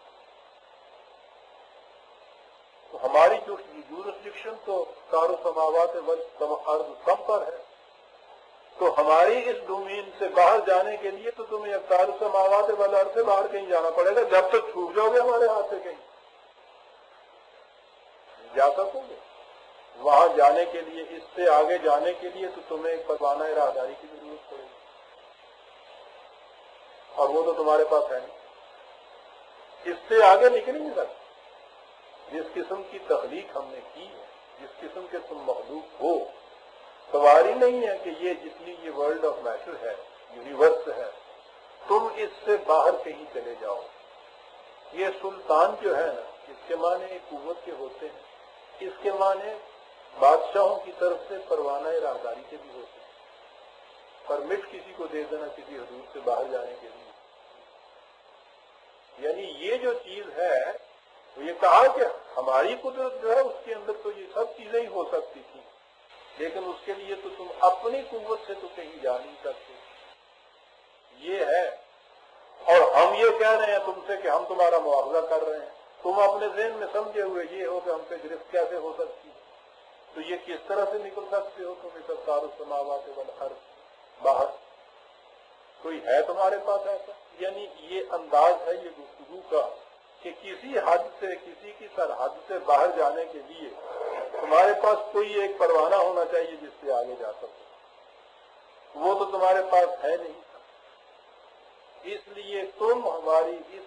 تو ہماری جو جورسڈکشن تو کار سماوات والارض سب پر ہے، تو ہماری اس ڈومین سے باہر جانے کے لیے تو تمہیں اقطار السماوات والارض سے باہر کہیں جانا پڑے گا، جب تک چھوٹ جاؤ گے ہمارے ہاتھ سے کہیں جا سکو گے۔ وہاں جانے کے لیے، اس سے آگے جانے کے لیے تو تمہیں ایک پروانہ راہداری کی ضرورت پڑے گی، اور وہ تو تمہارے پاس ہے نہیں، اس سے آگے نکل نہیں سکتے۔ جس قسم کی تخلیق ہم نے کی ہے، جس قسم کے تم مخلوق ہو، سواری نہیں ہے کہ یہ جتنی یہ ورلڈ آف میٹر ہے، یونیورس ہے، تم اس سے باہر کہیں چلے جاؤ۔ یہ سلطان جو ہے نا، اس کے معنی قوت کے ہوتے ہیں، اس کے معنی بادشاہوں کی طرف سے پروانہ راہداری کے بھی ہوتے ہیں، پرمٹ کسی کو دے دینا کسی حدود سے باہر جانے کے لیے۔ یعنی یہ جو چیز ہے، یہ کہا کہ ہماری قدرت جو ہے اس کے اندر تو یہ سب چیزیں ہی ہو سکتی تھیں، لیکن اس کے لیے تو تم اپنی قوت سے تو کہیں جا نہیں سکتے۔ یہ ہے، اور ہم یہ کہہ رہے ہیں تم سے کہ ہم تمہارا مواخذہ کر رہے ہیں، تم اپنے ذہن میں سمجھے ہوئے یہ ہو کہ ہم پہ گرفت کیسے ہو سکتی ہے، تو یہ کس طرح سے نکل سکتے ہو تم اس اقطار السماوات والارض باہر؟ کوئی ہے تمہارے پاس ایسا؟ یعنی یہ انداز ہے یہ گفتگو کا کہ کسی حد سے، کسی کی سرحد سے باہر جانے کے لیے تمہارے پاس کوئی ایک پروانہ ہونا چاہیے جس سے آگے جا سکو، وہ تو تمہارے پاس ہے نہیں، اس لیے تم ہماری اس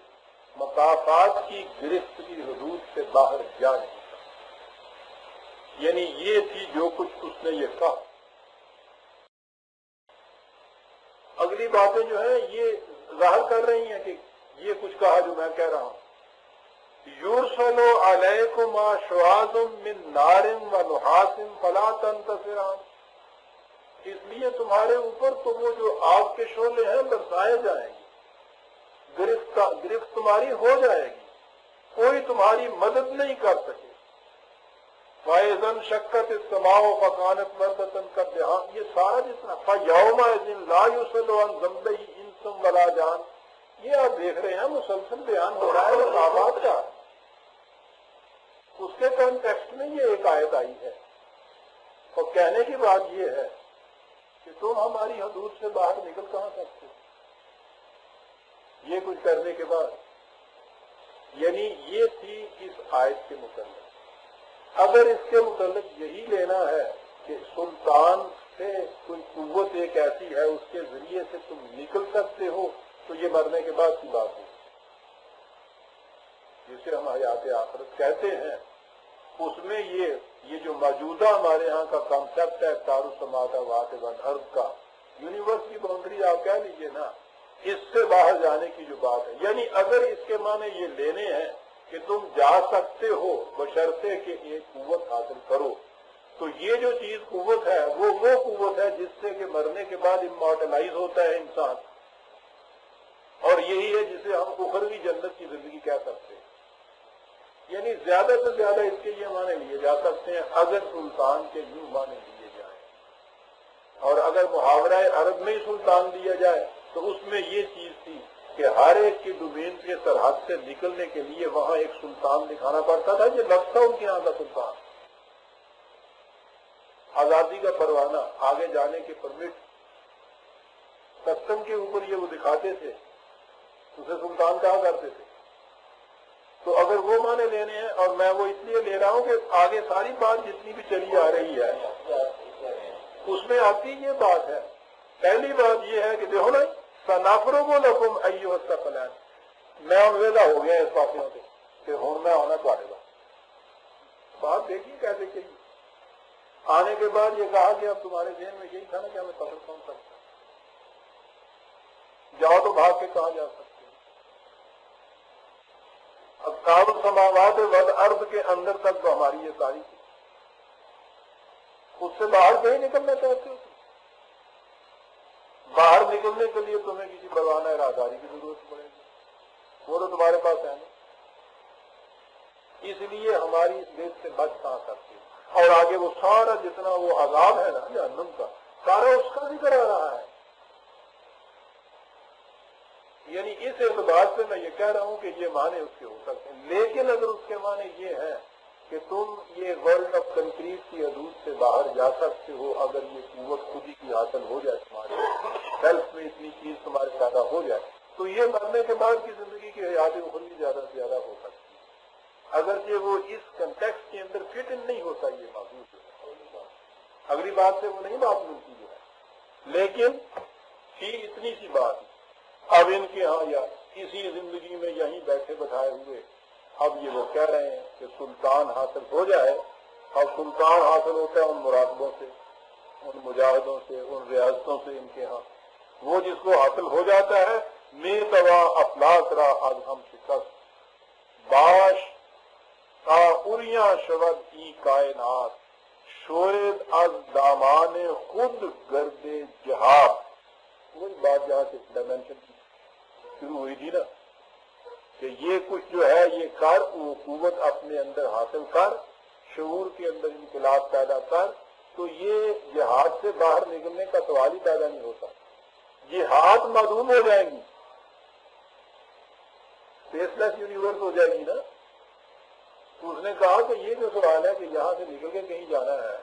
مقافات کی گرفت کی حدود سے باہر جا نہیں سکتے۔ یعنی یہ تھی جو کچھ اس نے یہ کہا۔ اگلی باتیں جو ہیں یہ ظاہر کر رہی ہیں کہ یہ کچھ کہا جو میں کہہ رہا ہوں، یرسل علیکما شواظ من نار ونحاس فلا تنتصران، اس لیے تمہارے اوپر تو وہ جو آگ کے شعلے ہیں برسائے جائیں گے، گرفت تمہاری ہو جائے گی، کوئی تمہاری مدد نہیں کر سکے۔ فَإِذَا انشَقَّتِ السَّمَاءُ فَكَانَتْ وَرْدَةً كَالدِّهَانِ، یہ سارا جتنا فَيَوْمَئِذٍ لَا يُسْأَلُ عَنْ ذَنبِهِ إِنسٌ وَلَا جَانٌ، یہ آپ دیکھ رہے ہیں مسلسل بیان ہو رہا ہے مقامات کا، اس کے کانٹیکسٹ میں یہ ایک آیت آئی ہے، اور کہنے کی بات یہ ہے کہ تم ہماری حدود سے باہر نکل کہاں سکتے ہو یہ کچھ کرنے کے بعد. یعنی یہ تھی اس آیت کے متعلق. اگر اس کے متعلق یہی لینا ہے کہ سلطان سے کوئی قوت ایک ایسی ہے اس کے ذریعے سے تم نکل سکتے ہو، تو یہ مرنے کے بعد کی بات ہے، جسے ہم حیات آخرت کہتے ہیں. اس میں یہ جو موجودہ ہمارے ہاں کا کانسیپٹ ہے السماوات والارض کا، یونیورس کی باؤنڈری آپ کہہ لیجئے نا، اس سے باہر جانے کی جو بات ہے، یعنی اگر اس کے معنی یہ لینے ہیں کہ تم جا سکتے ہو بشرطے کہ ایک قوت حاصل کرو، تو یہ جو چیز قوت ہے وہ قوت ہے جس سے کہ مرنے کے بعد امارٹلائز ہوتا ہے انسان، اور یہی ہے جسے ہم اخروی جنت کی زندگی کہہ سکتے ہیں. یعنی زیادہ سے زیادہ اس کے یہ معنی لیے جا سکتے ہیں اگر سلطان کے یوں معنی لیے جائیں، اور اگر محاورہ عرب میں ہی سلطان دیا جائے تو اس میں یہ چیز تھی کہ ہر ایک کی ڈومین کے سرحد سے نکلنے کے لیے وہاں ایک سلطان دکھانا پڑتا تھا. یہ لفظ تھا ان کے یہاں کا سلطان، آزادی کا پروانہ، آگے جانے کے پرمٹ، کسٹم کے اوپر یہ وہ دکھاتے تھے، اسے سلطان کہا کرتے تھے. تو اگر وہ معنی لینے ہیں، اور میں وہ اس لیے لے رہا ہوں کہ آگے ساری بات جتنی بھی چلی آ رہی ہے اس میں آتی یہ بات ہے. پہلی بات یہ ہے کہ دیکھو نا، سنفرغ لکم ایھا الثقلان، میں انویلا ہو گیا اس باتوں سے کہ ہوں میں ہونا پڑے گا. بات دیکھیے کیسے چلی. آنے کے بعد یہ کہا کہ اب تمہارے ذہن میں یہی تھا نا کہ ہمیں قتل کون سکتا، جاؤ تو بھاگ کے کہاں جا سکتے. اب السماوات والارض کے اندر تک تو ہماری یہ ساری تھی، اس سے باہر کہیں نکلنا چاہتے ہو. باہر نکلنے کے لیے تمہیں کسی پروانہ راہداری کی ضرورت پڑے گی، وہ تو تمہارے پاس ہے نہیں. اس لیے ہماری اس دیش سے بچ کہاں سکتے. اور آگے وہ سارا جتنا وہ عذاب ہے نا جہنم کا، سارا اس کا ذکر آ رہا ہے. یعنی اس اعتبار سے میں یہ کہہ رہا ہوں کہ یہ معنی اس کے ہو سکتے ہیں. لیکن اگر اس کے معنی یہ ہے کہ تم یہ ورلڈ آف کنکریٹ کی حدود سے باہر جا سکتے ہو اگر یہ قوت خود ہی کی حاصل ہو جائے، تمہارے سیلف میں اتنی چیز تمہارے پیدا ہو جائے، تو یہ مرنے کے بعد کی زندگی کی حیات اخروی زیادہ سے زیادہ ہو سکتی ہے. اگرچہ وہ اس کنٹیکسٹ کے اندر فٹ ان نہیں ہوتا یہ موجود ہے، اگلی بات سے وہ نہیں بات ملتی ہے. لیکن تھی اتنی سی بات، اب ان کے ہاں یا اسی زندگی میں یہیں بیٹھے بٹھائے ہوئے اب یہ وہ کہہ رہے ہیں کہ سلطان حاصل ہو جائے، اور سلطان حاصل ہوتا ہے ان مراقبوں سے، ان مجاہدوں سے، ان ریاضتوں سے. ان کے ہاں وہ جس کو حاصل ہو جاتا ہے، میں توا افلاک را از ہم شکست باش تا اریاں شود ای کائنات شوید از دامان خود گرد جہاد. وہی بات جہاں سے ڈائمینشن شروع ہوئی تھی نا کہ یہ کچھ جو ہے یہ کر، وہ قوت اپنے اندر حاصل کر، شعور کے اندر انقلاب پیدا کر، تو یہ جہاد سے باہر نکلنے کا سوال ہی پیدا نہیں ہوتا. جہاد معدوم ہو جائیں گی، اسپیس لیس یونیورس ہو جائے گی نا. تو اس نے کہا کہ یہ جو سوال ہے کہ یہاں سے نکل کے کہیں جانا ہے،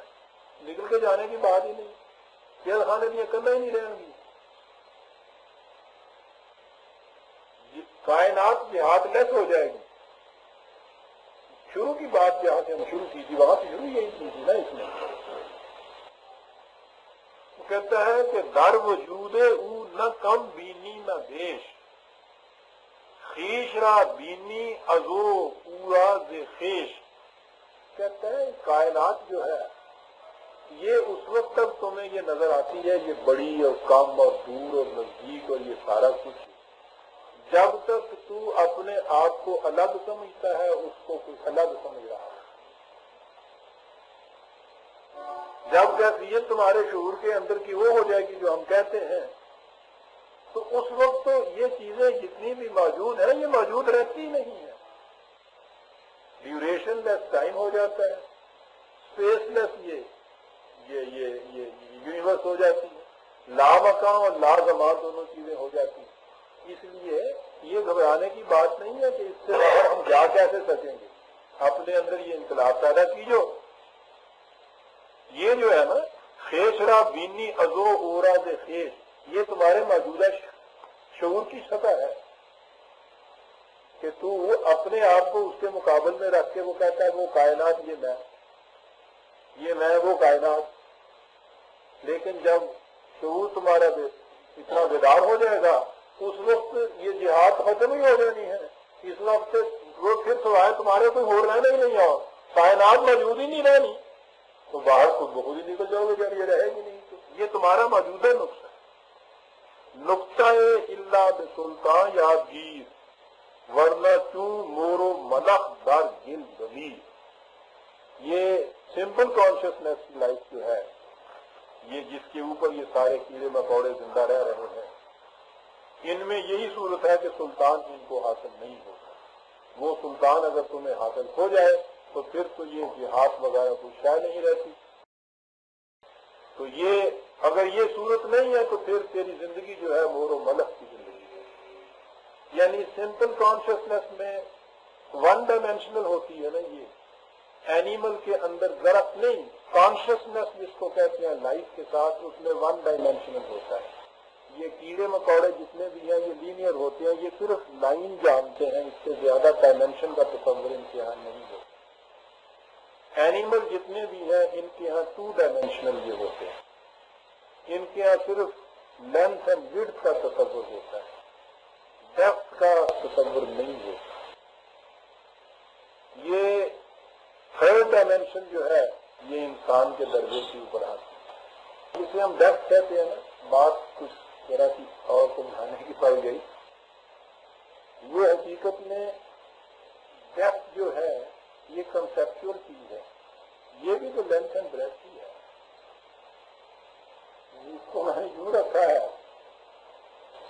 نکل کے جانے کی بات ہی نہیں، قید خانے بھی کرنا ہی نہیں رہیں گی. کائنات جہاد لیس ہو جائے گی. شروع کی بات جہاں سے ہم شروع کی تھی وہاں سے شروع یہی کی تھی نا. اس میں وہ کہتا ہے کہ در وجود او نہ کم بینی نہ بیش، خیش را بینی ازو پورا ز خیش. کہتا ہے کائنات جو ہے یہ اس وقت تک تمہیں یہ نظر آتی ہے، یہ بڑی اور کم اور دور اور نزدیک اور یہ سارا کچھ، جب تک تو اپنے آپ کو الگ سمجھتا ہے اس کو کچھ الگ سمجھ رہا ہے. جب کیفیت تمہارے شعور کے اندر کی وہ ہو جائے گی جو ہم کہتے ہیں، تو اس وقت تو یہ چیزیں جتنی بھی موجود ہیں یہ موجود رہتی نہیں ہے. ڈیوریشن لیس ٹائم ہو جاتا ہے، اسپیس لیس یہ یونیورس ہو جاتی ہے، لا مکان اور لا زمان دونوں چیزیں ہو جاتی ہیں. اس لیے یہ گھبرانے کی بات نہیں ہے کہ اس سے باہر ہم جا کیسے سکیں گے. اپنے اندر یہ انقلاب پیدا کیجو. یہ جو ہے نا خیشرا بینی ازو اورا دے خیش، یہ تمہارے موجودہ شعور کی سطح ہے کہ تو اپنے آپ کو اس کے مقابل میں رکھ کے وہ کہتا ہے وہ کائنات یہ میں وہ کائنات. لیکن جب شعور تمہارا اتنا بیدار ہو جائے گا اس وقت یہ جہاد ختم ہی ہو جانی ہے. اس وقت وہ پھر سوائے تمہارے کوئی اور رہنا ہی نہیں، اور کائنات موجود ہی نہیں رہنی، تو باہر خود بخود ہی نکل جاؤ گے جب یہ رہے گی نہیں. تو یہ تمہارا موجودہ نقطہ ہے. نقطہ اللہ بسلطان یا گیر ورنہ چوں مورو ملخ در گل بلی. یہ سمپل کانشیسنیس کی لائف جو ہے، یہ جس کے اوپر یہ سارے کیڑے مکوڑے زندہ رہ رہے ہیں، ان میں یہی صورت ہے کہ سلطان ان کو حاصل نہیں ہوگا. وہ سلطان اگر تمہیں حاصل ہو جائے تو پھر تو یہ جہاد وغیرہ کوئی شے نہیں رہتی. تو یہ اگر یہ صورت نہیں ہے تو پھر تیری زندگی جو ہے مور و ملخ کی زندگی ہے. یعنی سمپل کانشیسنیس میں ون ڈائمینشنل ہوتی ہے نا، یہ اینیمل کے اندر ذرا نہیں. کانشیسنیس جس کو کہتے ہیں لائف کے ساتھ، اس میں ون ڈائمینشنل ہوتا ہے. یہ کیڑے مکوڑے جتنے بھی ہیں یہ لینئر ہوتے ہیں، یہ صرف لائن جانتے ہیں، اس سے زیادہ ڈائمینشن کا تصور ان کے یہاں نہیں ہوتا. اینیمل جتنے بھی ہیں ان کے یہاں 2 ڈائمینشنل یہ ہوتے ہیں. ان کے یہاں صرف لینتھ اینڈ وڈتھ کا تصور ہوتا ہے، ڈیپتھ کا تصور نہیں ہوتا. یہ 3rd ڈائمینشن جو ہے یہ انسان کے درجے کے اوپر آتی ہے، جسے ہم ڈیپتھ کہتے ہیں نا. بات کچھ ذرا سی اور سمجھانے کی پائی گئی. یہ حقیقت میں ڈیپتھ جو ہے یہ کنسیپچول چیز ہے، یہ بھی تو لینتھ اینڈ بریتھ کی ہے. اس کو میں نے یوں رکھا ہے.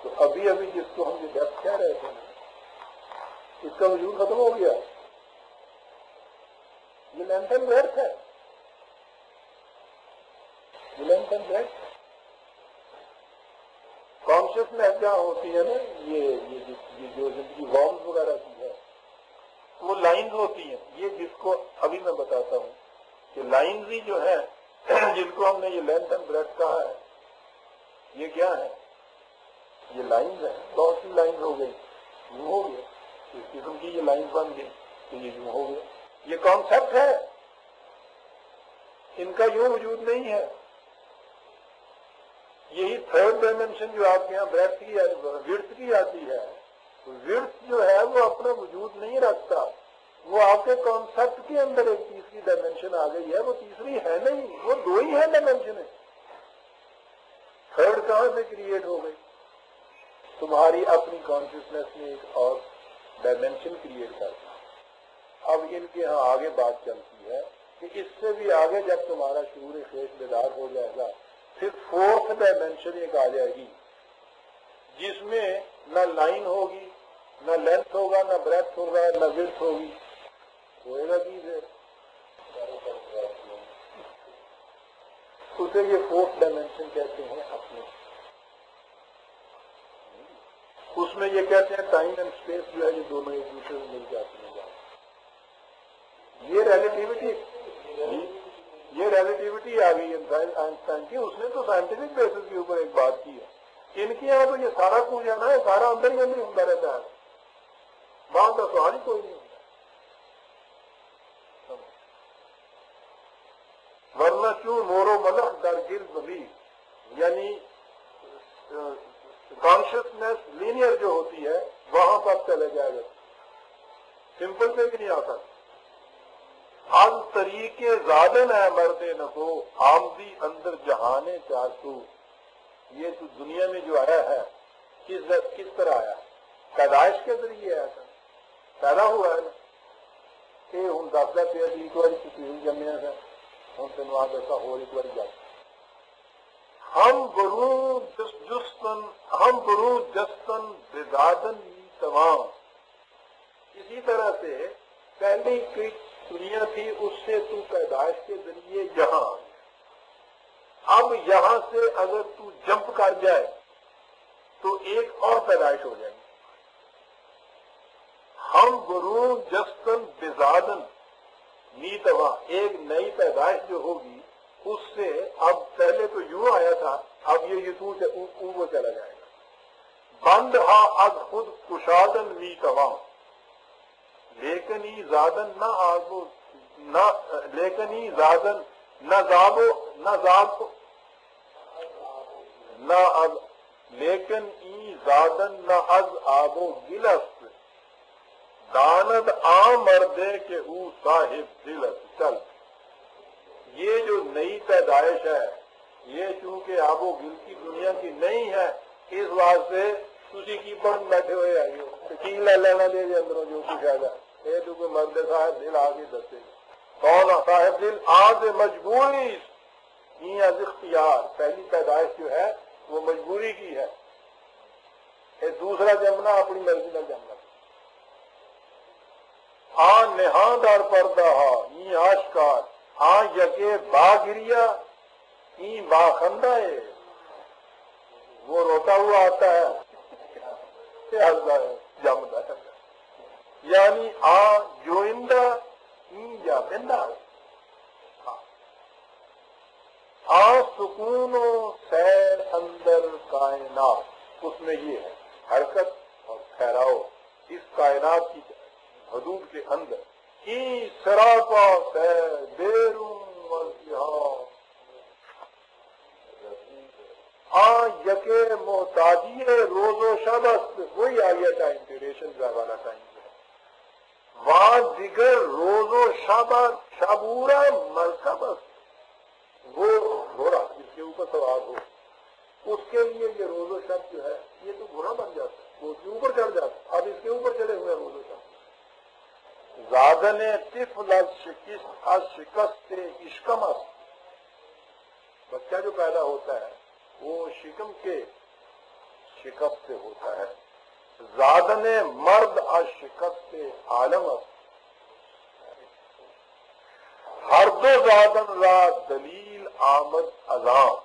تو ابھی جس کو ہم یہ ڈیپتھ کہہ رہے تھے اس کا وجود ختم ہو گیا. یہ لینتھ اینڈ بریتھ ہے، یہ لینتھ اینڈ بریتھ ہے. کانشیسنیس جہاں ہوتی ہے نا، یہ جو زندگی وارمز وغیرہ کی ہے وہ لائنز ہوتی ہیں. یہ جس کو ابھی میں بتاتا ہوں کہ لائنز ہی جو ہے جن کو ہم نے یہ لینتھ اینڈ بریتھ کہا ہے، یہ کیا ہے؟ یہ لائنز ہیں. بہت سی لائنز ہو گئی، یوں ہو گیا. اس قسم کی یہ لائنز بن گئی تو یہ یوں ہو گیا. یہ کانسیپٹ ہے، ان کا یوں وجود نہیں ہے. یہی 3rd ڈائمینشن جو آپ کے یہاں بریتھ کی وڈتھ کی آتی ہے، وڈتھ جو ہے وہ اپنا وجود نہیں رکھتا. وہ آپ کے کانسیپٹ کے اندر ایک تیسری ڈائمینشن آ گئی ہے. وہ تیسری ہے نہیں، وہ 2 ہی ہے ڈائمینشن. 3rd کہاں سے کریٹ ہو گئی؟ تمہاری اپنی کانشیسنیس نے ایک اور ڈائمینشن کریٹ کر دی. اب ان کے ہاں آگے بات چلتی ہے کہ اس سے بھی آگے جب تمہارا شعور خیش بیدار ہو جائے گا پھر 4th ڈائمینشن ایک آ جائے گی جس میں نہ لائن ہوگی، نہ لینتھ ہوگا، نہ بریتھ ہوگا، نہ وڈتھ ہوگی. ہوئے گا کی اسے یہ 4th ڈائمینشن کہتے ہیں. اپنے اس میں یہ کہتے ہیں ٹائم اینڈ اسپیس جو ہے یہ دونوں ایک دوسرے سے مل جاتے ہیں. یہ ریلیٹیوٹی آ گئی آئنسٹائن کی. اس نے تو سائنٹیفک بیسس کے اوپر ایک بات کی ہے. ان کے یہاں تو یہ سارا کچھ جانا ہے، سارا اندر ہی اندر ہوتا رہتا ہے، بات کا سوال ہی کوئی نہیں ہوتا. ورنہ کیوں مورو ملخ در گل بلی، یعنی کانشیسنیس لینئر جو ہوتی ہے وہاں پر چلے جائے گا. سمپل سے بھی نہیں آتا. از طریقے زادن ہے مرد نکو آمدی اندر جہانے چارسو. یہ تو دنیا میں جو آیا ہے کس طرح آیا؟ پیدائش کے ذریعے آیا تھا، پیدا ہوا ہے نا کہ ہوں دستا پیا ایک بار کسی جمیا ہے، ہوں تین آ دسا ہو ایک بار جاتا. ہم برو جستن بزادن تمام. اسی طرح سے پہلی کوئی دنیا تھی، اس سے تو پیدائش کے ذریعے یہاں. اب یہاں سے اگر تو جمپ کر جائے تو ایک اور پیدائش ہو جائے گی. یہ تو سے اوپر چلا جائے گا. بند ہا از خود کشادن می توام لیکن ہی زادن نہ آگو نہ لیکن ہی زادن نہ زابو نہ زاب نہ از لیکن ای زادن نہ از آبو گلست داند آ مردے کہ او صاحب دلست چل. یہ جو نئی پیدائش ہے یہ چونکہ آب و گل کی دنیا کی نہیں ہے اس واسطے تھی کی بن بیٹھے ہوئے آئیے یقین لے لینا دے جی اندروں جو کچھ آ جائے یہ تو کوئی مرد صاحب دل آگے دسے کون صاحب دل آج مجبوری از اختیار. پہلی پیدائش جو ہے وہ مجبوری کی ہے. یہ دوسرا جمنا اپنی مرضی کا جمنا. آ نہاں دار پردہ ای آشکار آ یکے با گریا ای با خندہ ہے. وہ روتا ہوا آتا ہے جمدا ہے یعنی آ جوئندہ ای یا بندہ. آ سکون و سیر اندر کائنات اس میں یہ ہے حرکت اور ٹھہراؤ اس کائنات کی حدود کے اندر کی سراپا سیر بیرون والتہام آ یکے محتاجی روز و شب است. وہی آ گیا ٹائم ڈیوریشن والا ٹائم وہاں دیگر روز و شب شبورا مرکب است. وہ گھوڑا جس کے اوپر سوار ہو اس کے لیے یہ روز و شب جو ہے یہ تو گھوڑا بن جاتا ہے وہ اس کے اوپر چڑھ جاتا ہے. اب اس کے اوپر چڑھے ہوئے روز و شب. زادن طفل از شکست اشکم است. بچہ جو پیدا ہوتا ہے وہ شکم کے شکست سے ہوتا ہے. زادن مرد از شکست عالم است. ہر دو زادن را دلیل آمد ازام.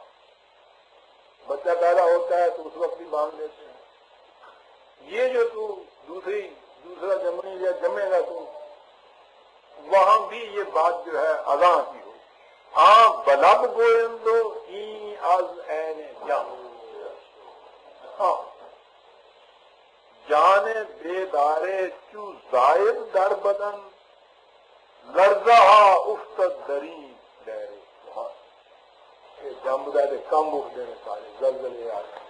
بچہ پیدا ہوتا ہے تو اس وقت بھی مانگ لیتے ہیں یہ جو تو دوسرا جمنی یا جمے گا تو وہاں بھی یہ بات جو ہے اذاں کی ہو. آ بلب گوئندو ای از این جام. ہاں جان بیدارے چو زائد در بدن لرزہ افتد دری لہرے. جم بدائے کم اٹھ دینے سارے زلزلے آ جائیں.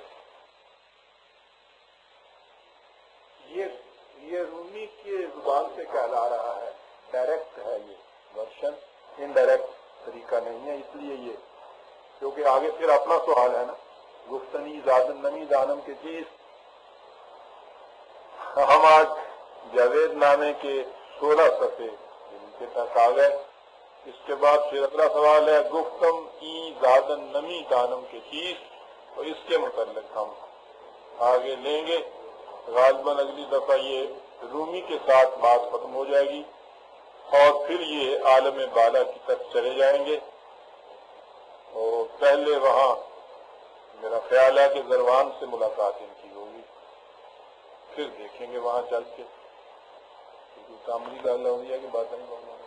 یہ رومی کی زبان سے کہلا رہا ہے. ڈائریکٹ ہے یہ ورشن انڈائریکٹ طریقہ نہیں ہے. اس لیے یہ کیونکہ آگے پھر اپنا سوال ہے نا گفتنی زادن نمی دانم کے چیز. ہم آج جاوید نامے کے 16 صفحے کے تک آ گئے. اس کے بعد پھر اگلا سوال ہے گفتم ای زادن نمی دانم کے چیز اور اس کے متعلق ہم آگے لیں گے. غالباً اگلی دفعہ یہ رومی کے ساتھ بات ختم ہو جائے گی اور پھر یہ عالم بالا کی طرف چلے جائیں گے. اور پہلے وہاں میرا خیال ہے کہ زروان سے ملاقات ان کی ہوگی. پھر دیکھیں گے وہاں چل کے کیونکہ تعمری کا اللہ ہو گیا کہ بات نہیں.